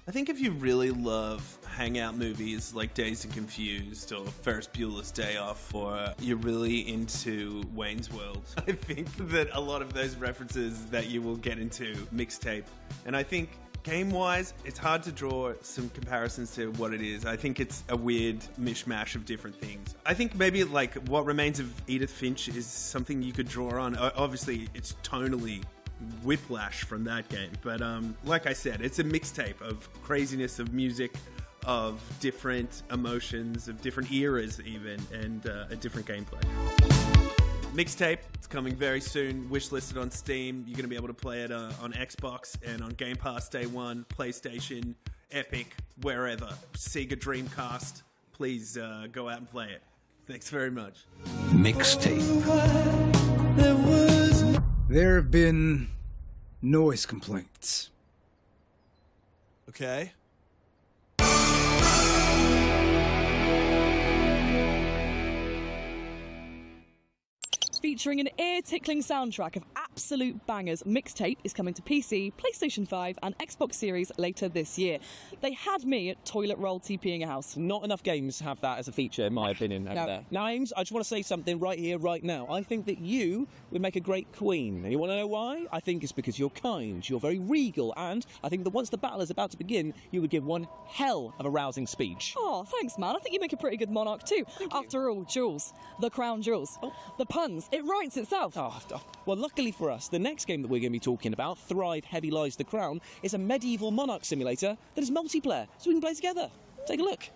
I think if you really love hangout movies like Dazed and Confused or Ferris Bueller's Day Off, or you're really into Wayne's World, I think that a lot of those references that you will get into Mixtape. And I think game-wise, it's hard to draw some comparisons to what it is. I think it's a weird mishmash of different things. I think maybe like What Remains of Edith Finch is something you could draw on. Obviously, it's tonally whiplash from that game, but like I said, it's a mixtape of craziness, of music, of different emotions, of different eras even, and a different gameplay. Mixtape, it's coming very soon, wishlisted on Steam. You're going to be able to play it on Xbox and on Game Pass Day 1, PlayStation, Epic, wherever, Sega Dreamcast. Please go out and play it. Thanks very much. Mixtape. There have been noise complaints. Okay. featuring an ear-tickling soundtrack of absolute bangers. Mixtape is coming to PC, PlayStation 5 and Xbox Series later this year. They had me at toilet roll TPing a house. Not enough games have that as a feature, in my opinion, over there. Now, Ames, I just want to say something right here, right now. I think that you would make a great queen. And you want to know why? I think it's because you're kind, you're very regal, and I think that once the battle is about to begin, you would give one hell of a rousing speech. Oh, thanks, man. I think you make a pretty good monarch too. After all, jewels. The crown jewels. Oh. The puns. It writes itself. Oh, well, luckily for us, the next game that we're going to be talking about, Thrive Heavy Lies the Crown, is a medieval monarch simulator that is multiplayer, so we can play together. Take a look.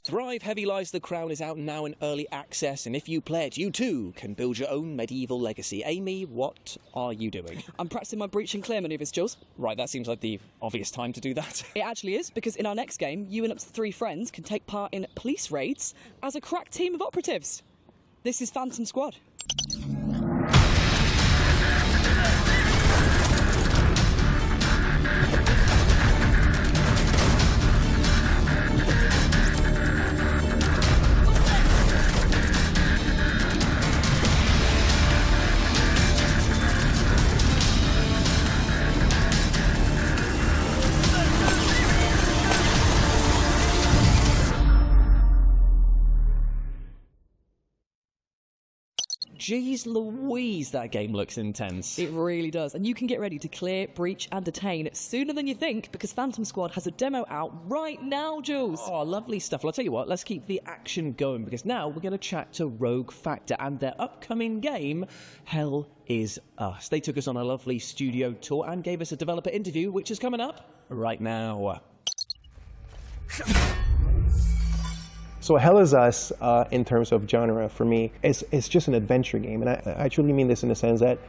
Thrive Heavy Lies the Crown is out now in early access, and if you play it, you too can build your own medieval legacy. Amy, what are you doing? I'm practicing my breach and clear manoeuvres, Jules. Right, that seems like the obvious time to do that. It actually is, because in our next game, you and up to 3 friends can take part in police raids as a crack team of operatives. This is Phantom Squad. Jeez Louise, that game looks intense. It really does. And you can get ready to clear, breach and detain sooner than you think, because Phantom Squad has a demo out right now, Jules. Oh, lovely stuff. Well, I'll tell you what, let's keep the action going, because now we're going to chat to Rogue Factor and their upcoming game, Hell Is Us. They took us on a lovely studio tour and gave us a developer interview, which is coming up right now. So Hell Is Us, in terms of genre, for me, it's just an adventure game. And I truly mean this in the sense that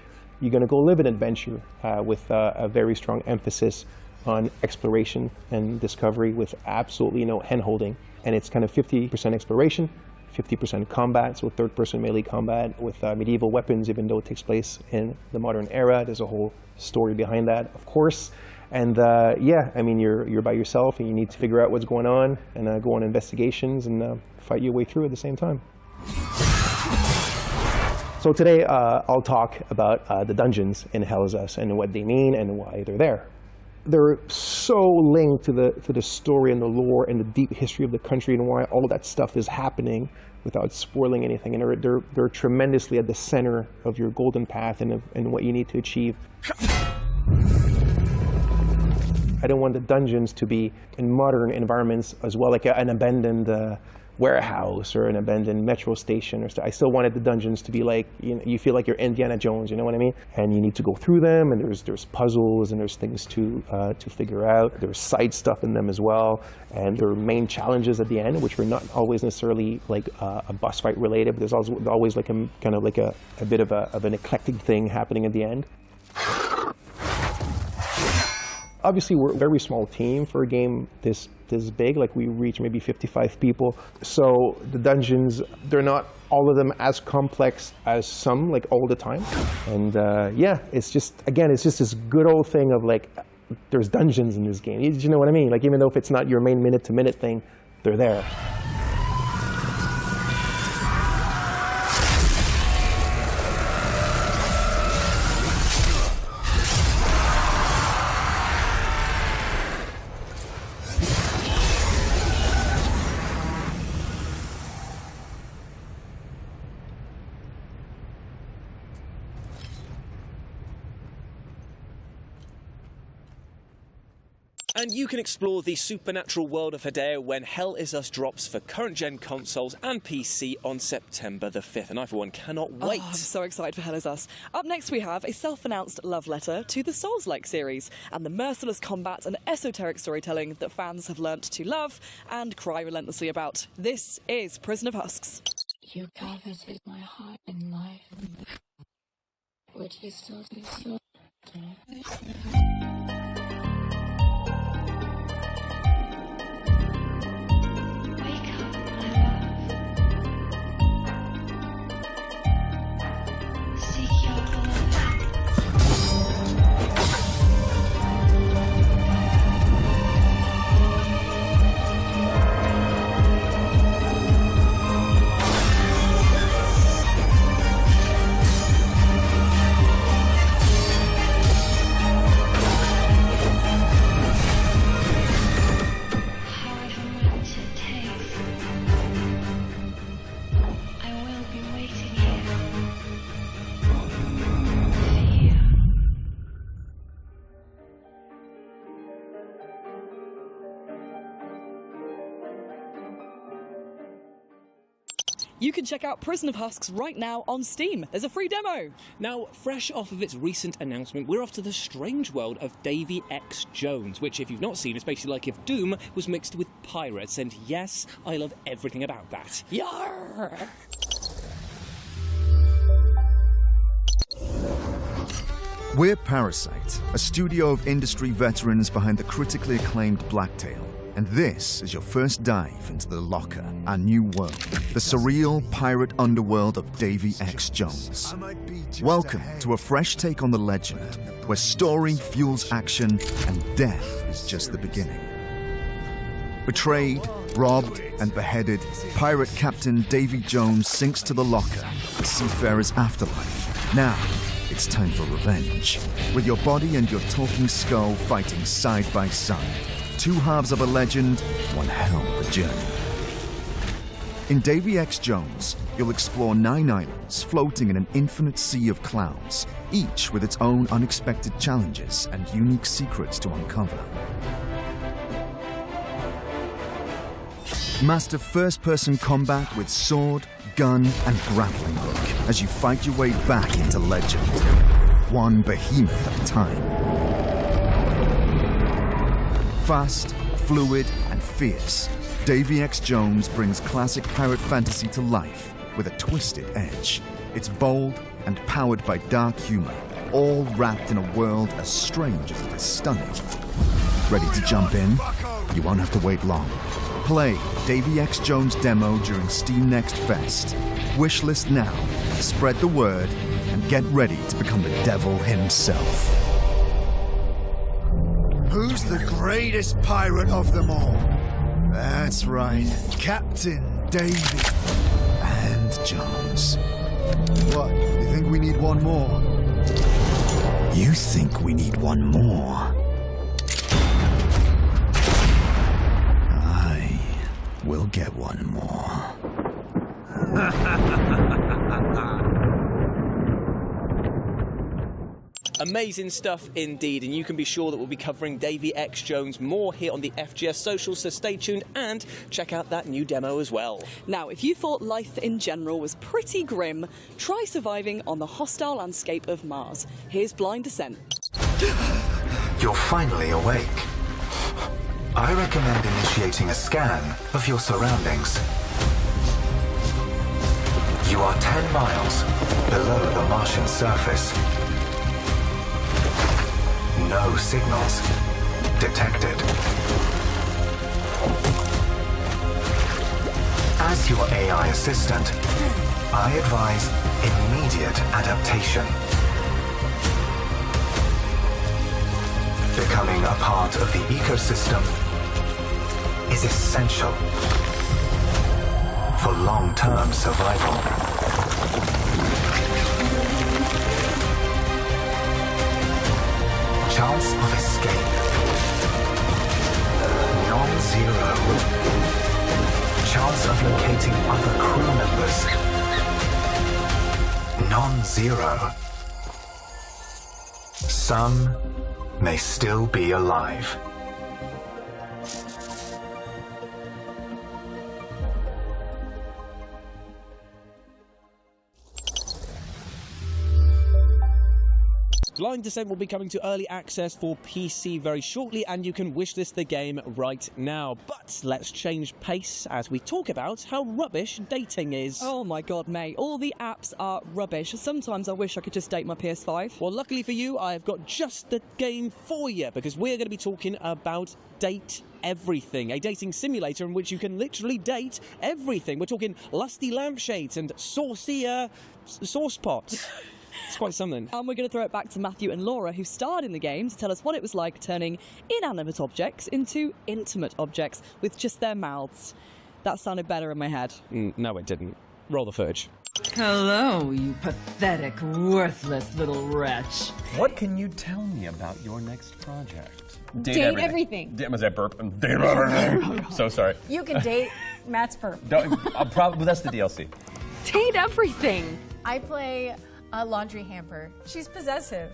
you're going to go live an adventure with a very strong emphasis on exploration and discovery with absolutely no hand-holding. And it's kind of 50% exploration, 50% combat, so third-person melee combat with medieval weapons, even though it takes place in the modern era. There's a whole story behind that, of course. And yeah, I mean, you're by yourself and you need to figure out what's going on and go on investigations and fight your way through at the same time. So today I'll talk about the dungeons in Hell Is Us and what they mean and why they're there. They're so linked to the story and the lore and the deep history of the country and why all that stuff is happening without spoiling anything. And they're tremendously at the center of your golden path and what you need to achieve. I don't want the dungeons to be in modern environments as well, like an abandoned warehouse or an abandoned metro station. I still wanted the dungeons to be like, you feel like you're Indiana Jones, you know what I mean? And you need to go through them, and there's puzzles, and there's things to figure out. There's side stuff in them as well, and there are main challenges at the end, which were not always necessarily like a boss fight related, but there's always like a kind of like a bit of an eclectic thing happening at the end. Obviously, we're a very small team for a game this big. Like, we reach maybe 55 people. So the dungeons, they're not all of them as complex as some, like, all the time. And yeah, it's just, again, it's just this good old thing of, like, there's dungeons in this game. You know what I mean? Like, even though if it's not your main minute-to-minute thing, they're there. And you can explore the supernatural world of Hideo when Hell Is Us drops for current-gen consoles and PC on September the 5th. And I, for one, cannot wait. I'm so excited for Hell Is Us. Up next, we have a self-announced love letter to the Souls-like series and the merciless combat and esoteric storytelling that fans have learnt to love and cry relentlessly about. This is Prison of Husks. You coveted my heart in life. Would you still do your You can check out Prison of Husks right now on Steam. There's a free demo. Now, fresh off of its recent announcement, we're off to the strange world of Davy X. Jones, which, if you've not seen, is basically like if Doom was mixed with pirates. And yes, I love everything about that. Yarr! We're Parasite, a studio of industry veterans behind the critically acclaimed Blacktail. And this is your first dive into the Locker, our new world, the surreal pirate underworld of Davy X. Jones. Welcome to a fresh take on the legend, where story fuels action and death is just the beginning. Betrayed, robbed, and beheaded, pirate captain Davy Jones sinks to the Locker, the seafarer's afterlife. Now, it's time for revenge, with your body and your talking skull fighting side by side. Two halves of a legend, one hell of a journey. In Davy X. Jones, you'll explore 9 islands floating in an infinite sea of clouds, each with its own unexpected challenges and unique secrets to uncover. Master first-person combat with sword, gun, and grappling hook as you fight your way back into legend, one behemoth at a time. Fast, fluid, and fierce, Davy X. Jones brings classic pirate fantasy to life with a twisted edge. It's bold and powered by dark humor, all wrapped in a world as strange as it is stunning. Ready to jump in? You won't have to wait long. Play Davy X. Jones demo during Steam Next Fest. Wishlist now, spread the word, and get ready to become the devil himself. Who's the greatest pirate of them all? That's right, Captain Davy and Jones. What, you think we need one more? You think we need one more? I will get one more. Amazing stuff indeed, and you can be sure that we'll be covering Davy X. Jones more here on the FGS socials, so stay tuned and check out that new demo as well. Now, if you thought life in general was pretty grim, try surviving on the hostile landscape of Mars. Here's Blind Descent. You're finally awake. I recommend initiating a scan of your surroundings. You are 10 miles below the Martian surface. No signals detected. As your AI assistant, I advise immediate adaptation. Becoming a part of the ecosystem is essential for long-term survival. Chance of escape non-zero. Chance of locating other crew members non-zero. Some may still be alive. Blind Descent will be coming to early access for PC very shortly, and you can wishlist the game right now. But let's change pace as we talk about how rubbish dating is. Oh my god, mate. All the apps are rubbish. Sometimes I wish I could just date my PS5. Well, luckily for you, I've got just the game for you, because we're going to be talking about Date Everything, a dating simulator in which you can literally date everything. We're talking lusty lampshades and saucy sauce pots. It's quite something. And we're going to throw it back to Matthew and Laura, who starred in the game, to tell us what it was like turning inanimate objects into intimate objects with just their mouths. That sounded better in my head. No, it didn't. Roll the footage. Hello, you pathetic, worthless little wretch. What can you tell me about your next project? Date everything. Was that burp? Date everything. So sorry. You can date Matt's burp. Probably that's the DLC. Date everything. I play a laundry hamper. She's possessive,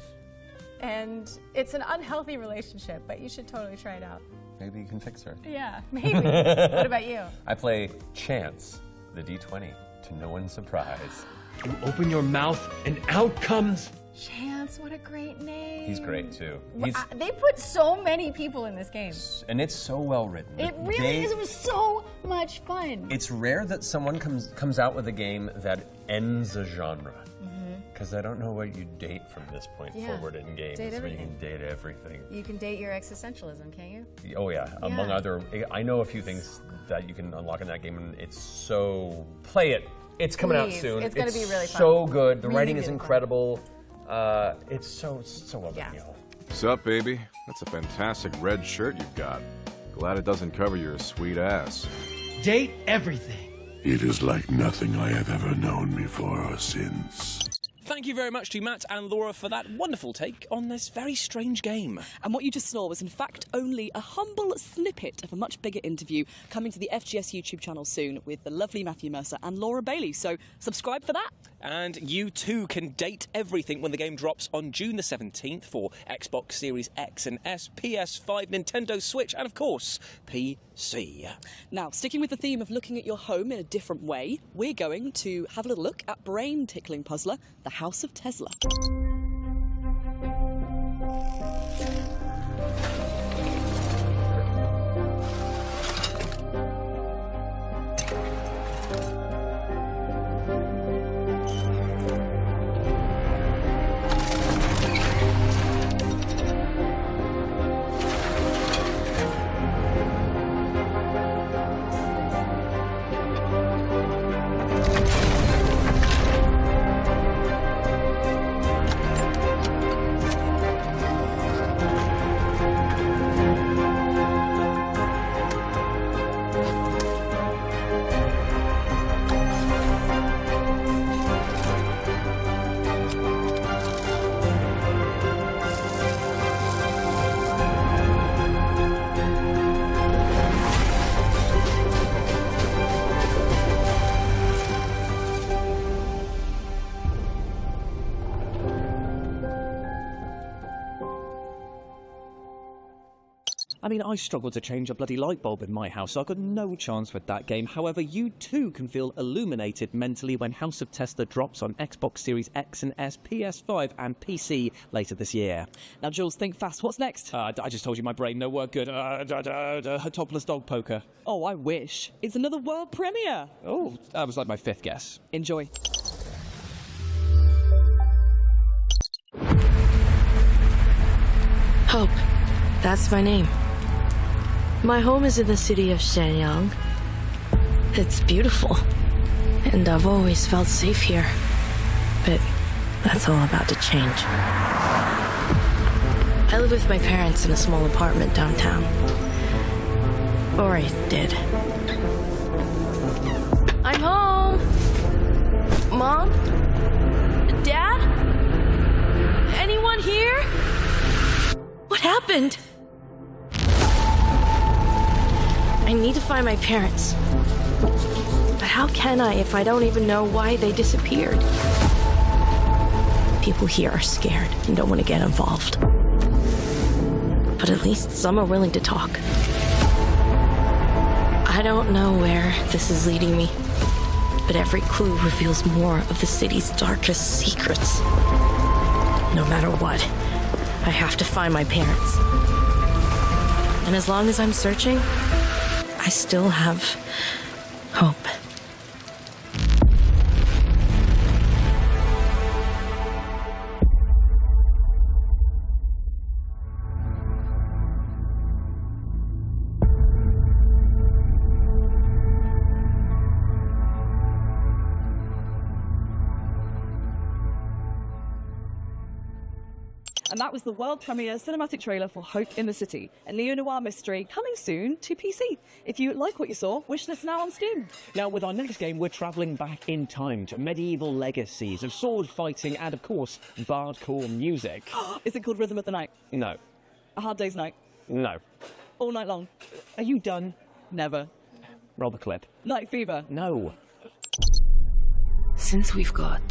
and it's an unhealthy relationship, but you should totally try it out. Maybe you can fix her. Yeah, maybe. What about you? I play Chance, the D20, to no one's surprise. You open your mouth and out comes... Chance, what a great name. He's great too. They put so many people in this game. And it's so well written. It really is. It was so much fun. It's rare that someone comes out with a game that ends a genre. Because I don't know what you date from this point forward in games. Date everything. You can date everything. You can date your existentialism, can't you? Oh yeah. Among other, I know a few things that you can unlock in that game, and it's so... Play it. It's coming out soon. It's going to be really fun. So good. The writing is really incredible. It's so well done, y'all. Sup, baby? That's a fantastic red shirt you've got. Glad it doesn't cover your sweet ass. Date everything. It is like nothing I have ever known before or since. Thank you very much to Matt and Laura for that wonderful take on this very strange game. And what you just saw was in fact only a humble snippet of a much bigger interview coming to the FGS YouTube channel soon with the lovely Matthew Mercer and Laura Bailey. So subscribe for that. And you too can date everything when the game drops on June the 17th for Xbox Series X and S, PS5, Nintendo Switch, and of course, PC. Now, sticking with the theme of looking at your home in a different way, we're going to have a little look at brain-tickling puzzler, The House of Tesla. I mean, I struggled to change a bloody light bulb in my house, so I've got no chance with that game. However, you too can feel illuminated mentally when House of Tesla drops on Xbox Series X and S, PS5 and PC later this year. Now, Jules, think fast. What's next? I just told you my brain no work good. Topless dog poker. Oh, I wish. It's another world premiere. Oh, that was like my fifth guess. Enjoy. Hope. That's my name. My home is in the city of Shenyang. It's beautiful, and I've always felt safe here. But that's all about to change. I live with my parents in a small apartment downtown. Or I did. I'm home! Mom? Dad? Anyone here? What happened? I need to find my parents. But how can I if I don't even know why they disappeared? People here are scared and don't want to get involved. But at least some are willing to talk. I don't know where this is leading me, but every clue reveals more of the city's darkest secrets. No matter what, I have to find my parents. And as long as I'm searching, I still have hope. And that was the world premiere cinematic trailer for Hope in the City, a neo-noir mystery coming soon to PC. If you like what you saw, wish this now on Steam. Now, with our next game, we're travelling back in time to medieval legacies of sword fighting and, of course, bardcore music. Is it called Rhythm of the Night? No. A Hard Day's Night? No. All Night Long? Are you done? Never. Roll the clip. Night Fever? No. Since we've got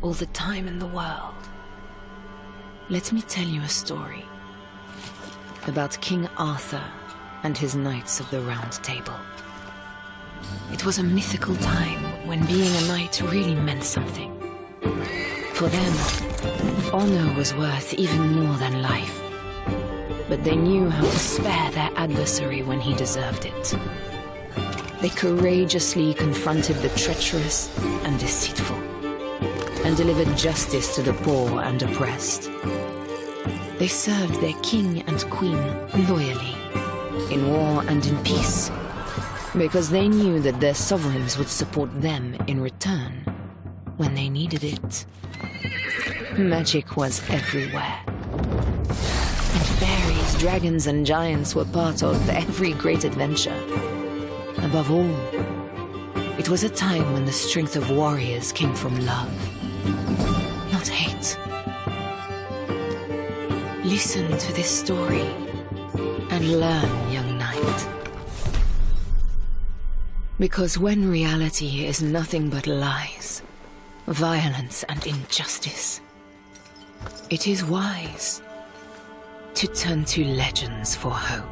all the time in the world, let me tell you a story about King Arthur and his Knights of the Round Table. It was a mythical time when being a knight really meant something. For them, honor was worth even more than life. But they knew how to spare their adversary when he deserved it. They courageously confronted the treacherous and deceitful, and delivered justice to the poor and oppressed. They served their king and queen loyally, in war and in peace, because they knew that their sovereigns would support them in return when they needed it. Magic was everywhere. And fairies, dragons, and giants were part of every great adventure. Above all, it was a time when the strength of warriors came from love, not hate. Listen to this story and learn, young knight. Because when reality is nothing but lies, violence and injustice, it is wise to turn to legends for hope.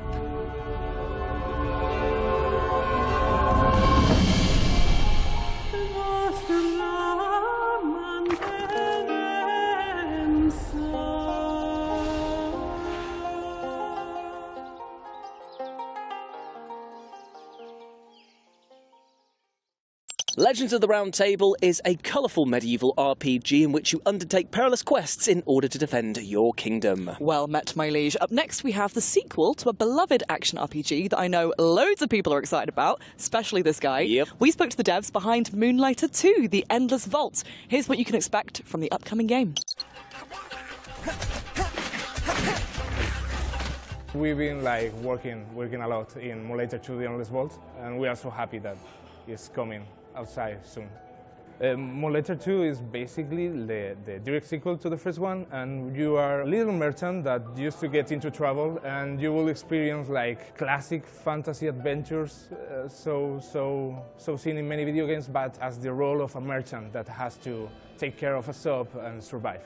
Legends of the Round Table is a colourful medieval RPG in which you undertake perilous quests in order to defend your kingdom. Well met, my liege. Up next, we have the sequel to a beloved action RPG that I know loads of people are excited about, especially this guy. Yep. We spoke to the devs behind Moonlighter 2, The Endless Vault. Here's what you can expect from the upcoming game. We've been working a lot in Moonlighter 2, The Endless Vault, and we are so happy that it's coming outside soon. Moonlighter 2 is basically the direct sequel to the first one, and you are a little merchant that used to get into trouble, and you will experience classic fantasy adventures, so seen in many video games, but as the role of a merchant that has to take care of a shop and survive.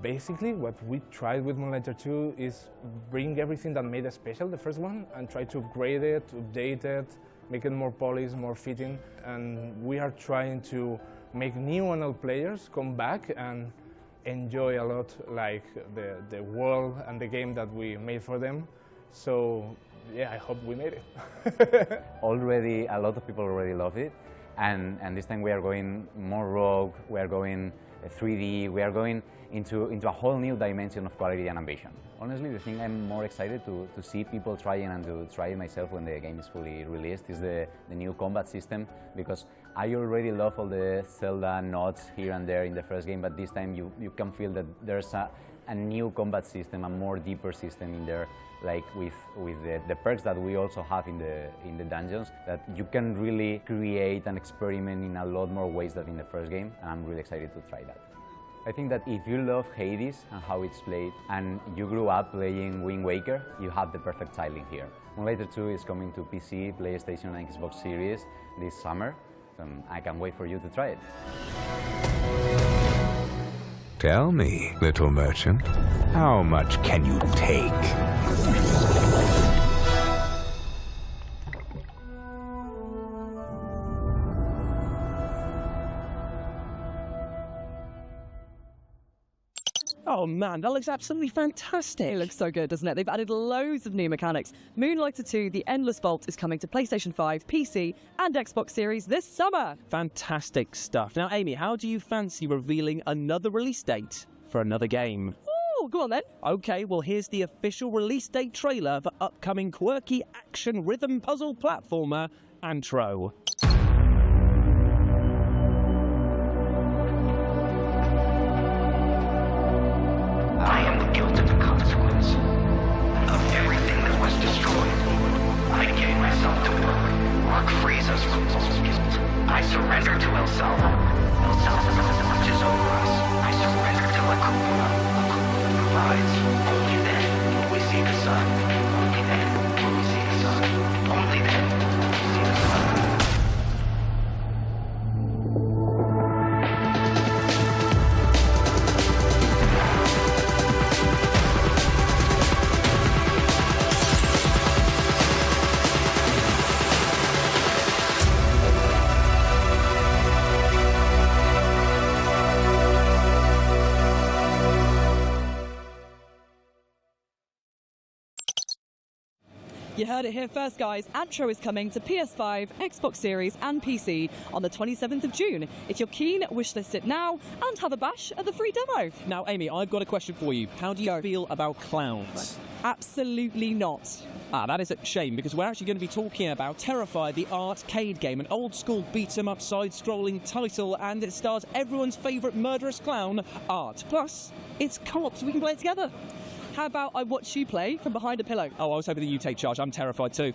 Basically, what we tried with Moonlighter 2 is bring everything that made it special, the first one, and try to upgrade it, update it, make it more polished, more fitting, and we are trying to make new and old players come back and enjoy a lot the world and the game that we made for them. So yeah, I hope we made it. Already, a lot of people already love it, and this time we are going more rogue, we are going 3D, we are going into a whole new dimension of quality and ambition. Honestly, the thing I'm more excited to see people trying and to try it myself when the game is fully released is the new combat system, because I already love all the Zelda nods here and there in the first game, but this time you can feel that there's a new combat system, a more deeper system in there, like with the perks that we also have in the dungeons, that you can really create and experiment in a lot more ways than in the first game, and I'm really excited to try that. I think that if you love Hades and how it's played, and you grew up playing Wind Waker, you have the perfect tiling here. Moonlighter 2 is coming to PC, PlayStation and Xbox Series this summer, so I can't wait for you to try it. Tell me, little merchant, how much can you take? Oh man, that looks absolutely fantastic. It looks so good, doesn't it? They've added loads of new mechanics. Moonlighter 2, The Endless Vault, is coming to PlayStation 5, PC, and Xbox Series this summer. Fantastic stuff. Now, Amy, how do you fancy revealing another release date for another game? Oh, go on then. Okay, well, here's the official release date trailer for upcoming quirky action rhythm puzzle platformer Antro. I am the guilt of the consequence of everything that was destroyed. I gave myself to work. Work frees us from all guilt. I surrender to El Salva. El Salva watches over us. I surrender to La Cúpula. La Cúpula provides. Only then will we see the sun. Only then will we see the sun. Only then will we see the sun. You heard it here first, guys. Antro is coming to PS5, Xbox Series and PC on the 27th of June. If you're keen, wishlist it now and have a bash at the free demo. Now, Amy, I've got a question for you. How do you feel about clowns? Absolutely not. Ah, that is a shame, because we're actually going to be talking about Terrify, the arcade game, an old-school beat-em-up side-scrolling title, and it stars everyone's favourite murderous clown, Art. Plus, it's co-op, so we can play it together. How about I watch you play from behind a pillow? Oh, I was hoping that you take charge. I'm terrified too.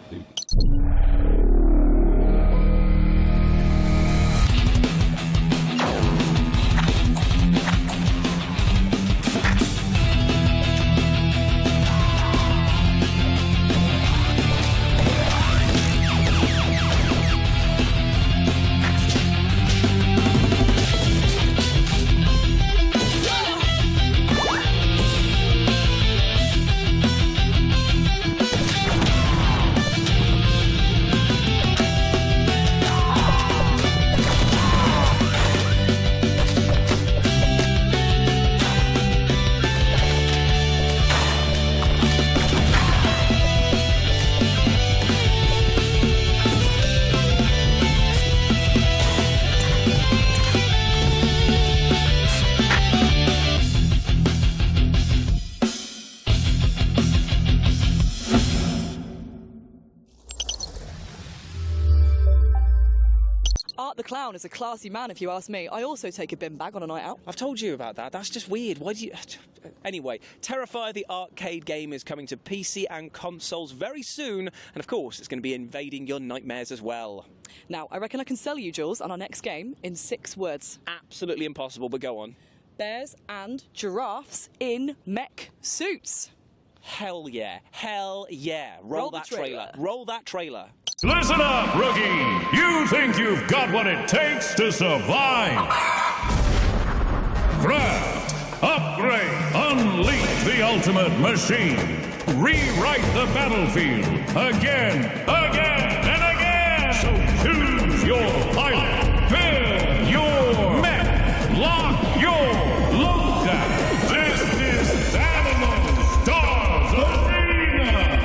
Art the Clown is a classy man, if you ask me. I also take a bin bag on a night out. I've told you about that. That's just weird. Why do you... Anyway, Terrify, the arcade game, is coming to PC and consoles very soon. And of course, it's going to be invading your nightmares as well. Now, I reckon I can sell you, Jules, on our next game in 6 words. Absolutely impossible, but go on. Bears and giraffes in mech suits. Hell yeah. Hell yeah. Roll that trailer. Roll that trailer. Listen up, rookie! You think you've got what it takes to survive? Craft, upgrade, unleash the ultimate machine. Rewrite the battlefield again, and again! So choose your pilot, build your mech, lock your loadout. This is Animal Stars Arena!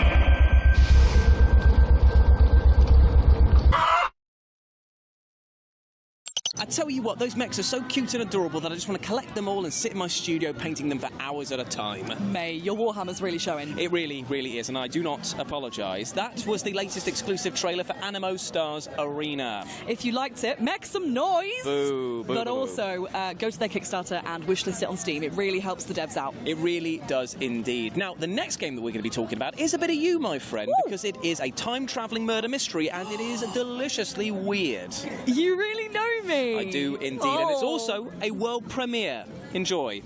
I tell you what, those mechs are so cute and adorable that I just want to collect them all and sit in my studio painting them for hours at a time. May, your Warhammer's really showing. It really, really is, and I do not apologise. That was the latest exclusive trailer for Animo Stars Arena. If you liked it, make some noise! Boo, boo, But boo. also, go to their Kickstarter and wishlist it on Steam. It really helps the devs out. It really does indeed. Now, the next game that we're going to be talking about is a bit of you, my friend, because it is a time-travelling murder mystery, and it is deliciously weird. You really know me! I do indeed, and it's also a world premiere. Enjoy.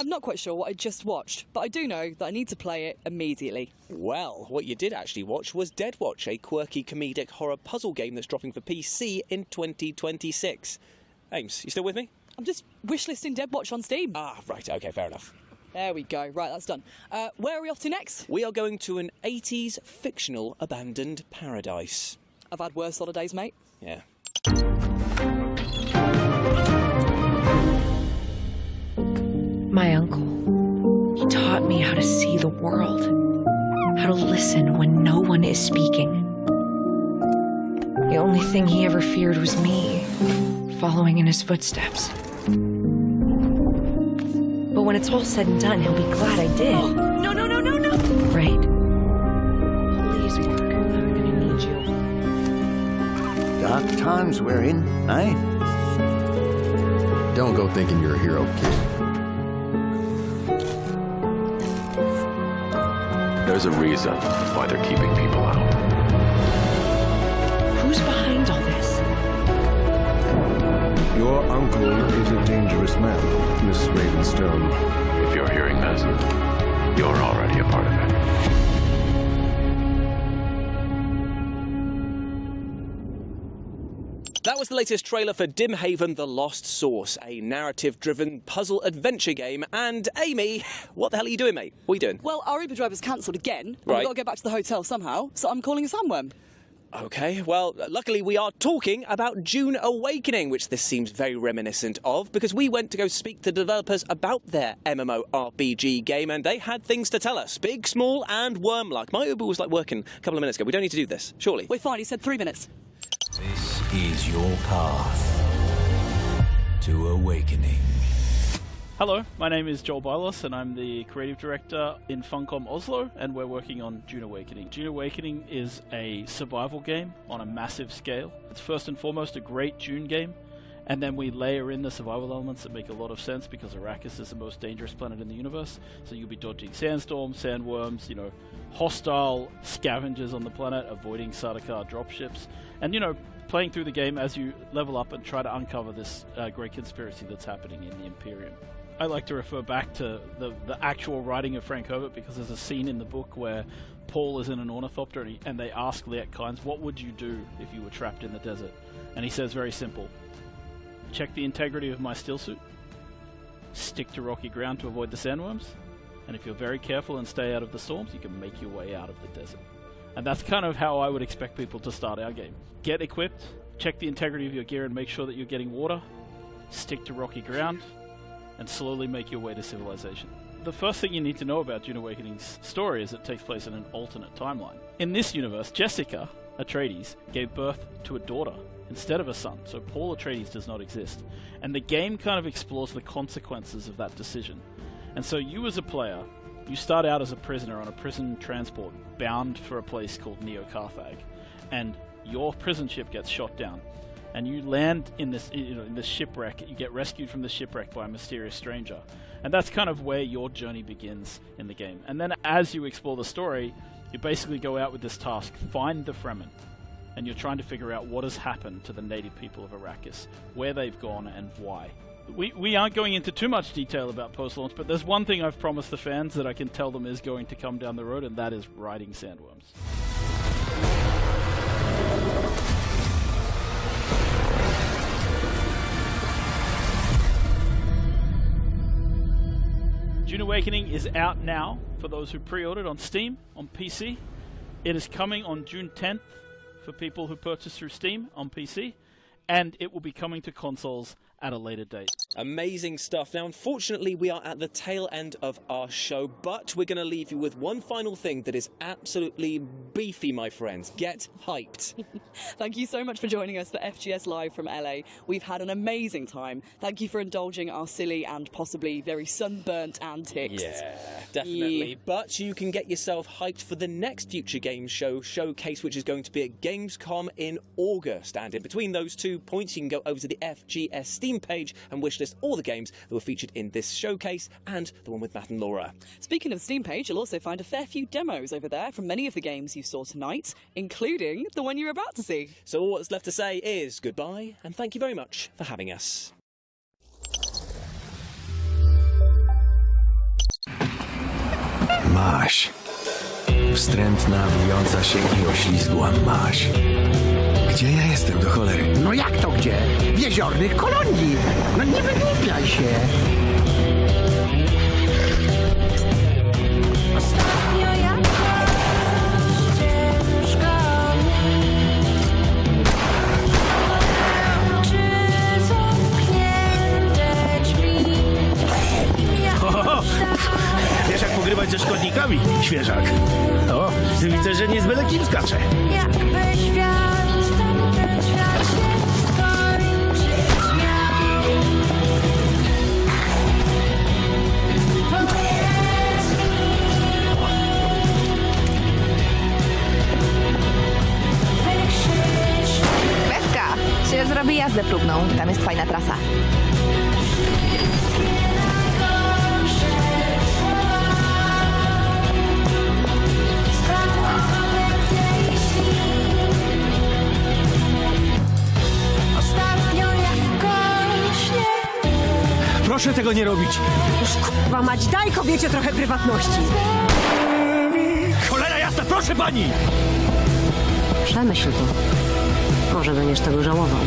I'm not quite sure what I just watched, but I do know that I need to play it immediately. Well, what you did actually watch was Dead Watch, a quirky comedic horror puzzle game that's dropping for PC in 2026. Ames, you still with me? I'm just wishlisting Dead Watch on Steam. Ah, right, okay, fair enough. There we go. Right, that's done. Where are we off to next? We are going to an 80s fictional abandoned paradise. I've had worse holidays, mate. Yeah. My uncle, he taught me how to see the world, how to listen when no one is speaking. The only thing he ever feared was me, following in his footsteps. But when it's all said and done, he'll be glad I did. Oh, no, no, no, no, no! Right. Please work. I'm gonna need you. Dark times we're in, eh? Don't go thinking you're a hero, kid. There's a reason why they're keeping people out. Who's behind all this? Your uncle is a dangerous man, Miss Ravenstone. If you're hearing this, you're already a part of it. That was the latest trailer for Dimhaven The Lost Source, a narrative-driven puzzle adventure game. And Amy, what the hell are you doing, mate? What are you doing? Well, our Uber driver's cancelled again. And Right. we've got to get back to the hotel somehow, so I'm calling a sandworm. Okay, well, luckily we are talking about June Awakening, which this seems very reminiscent of, because we went to go speak to developers about their MMORPG game, and they had things to tell us, big, small, and worm-like. My Uber was like working a couple of minutes ago. We don't need to do this, surely. We're fine, he said 3 minutes. This is your path to awakening. Hello, my name is Joel Bylos and I'm the creative director in Funcom Oslo, and we're working on June Awakening. June Awakening is a survival game on a massive scale. It's first and foremost a great June game, and then we layer in the survival elements that make a lot of sense because Arrakis is the most dangerous planet in the universe. So you'll be dodging sandstorms, sandworms, hostile scavengers on the planet, avoiding Sardaukar dropships, and playing through the game as you level up and try to uncover this great conspiracy that's happening in the Imperium. I like to refer back to the actual writing of Frank Herbert because there's a scene in the book where Paul is in an ornithopter and they ask Liet Kynes, what would you do if you were trapped in the desert? And he says very simple, check the integrity of my stillsuit, stick to rocky ground to avoid the sandworms, and if you're very careful and stay out of the storms, you can make your way out of the desert. And that's kind of how I would expect people to start our game. Get equipped, check the integrity of your gear and make sure that you're getting water, stick to rocky ground, and slowly make your way to civilization. The first thing you need to know about June Awakening's story is it takes place in an alternate timeline. In this universe, Jessica Atreides gave birth to a daughter instead of a son, so Paul Atreides does not exist. And the game kind of explores the consequences of that decision. And so you as a player, you start out as a prisoner on a prison transport bound for a place called Neo-Carthag, and your prison ship gets shot down. And you land in this, in this shipwreck. You get rescued from the shipwreck by a mysterious stranger, and that's kind of where your journey begins in the game. And then, as you explore the story, you basically go out with this task: find the Fremen, and you're trying to figure out what has happened to the native people of Arrakis, where they've gone, and why. We aren't going into too much detail about post-launch, but there's one thing I've promised the fans that I can tell them is going to come down the road, and that is riding sandworms. June Awakening is out now for those who pre-ordered on Steam, on PC. It is coming on June 10th for people who purchase through Steam on PC, and it will be coming to consoles at a later date. Amazing stuff. Now, unfortunately, we are at the tail end of our show, but we're going to leave you with one final thing that is absolutely beefy, my friends. Get hyped. Thank you so much for joining us for FGS Live from LA. We've had an amazing time. Thank you for indulging our silly and possibly very sunburnt antics. Yeah, definitely. Yeah. But you can get yourself hyped for the next Future Games Show showcase, which is going to be at Gamescom in August. And in between those 2 points, you can go over to the FGS Steam page and wishlist all the games that were featured in this showcase and the one with Matt and Laura. Speaking of the Steam page, you'll also find a fair few demos over there from many of the games you saw tonight, including the one you're about to see. So all that's left to say is goodbye and thank you very much for having us. Maś. Wstrętna, wijąca się i oślizgła maś. Gdzie ja jestem, do cholery? No jak to gdzie? W jeziornych kolonii. No nie wygłupiaj się. Ostatnio jakoś ciężko czy zamknięte drzwi. Wiesz jak pogrywać ze szkodnikami, świeżak? O, widzę, że nie z byle kim skacze. Jakby świat, ten świat się skończyć miał. Powiedz mi, wykrzycz. Pewka, się zrobi jazdę próbną. Tam jest fajna trasa. Proszę tego nie robić. Już k***wa mać, daj kobiecie trochę prywatności. Cholera jasna, proszę pani! Przemyśl to. Może będziesz tego żałował.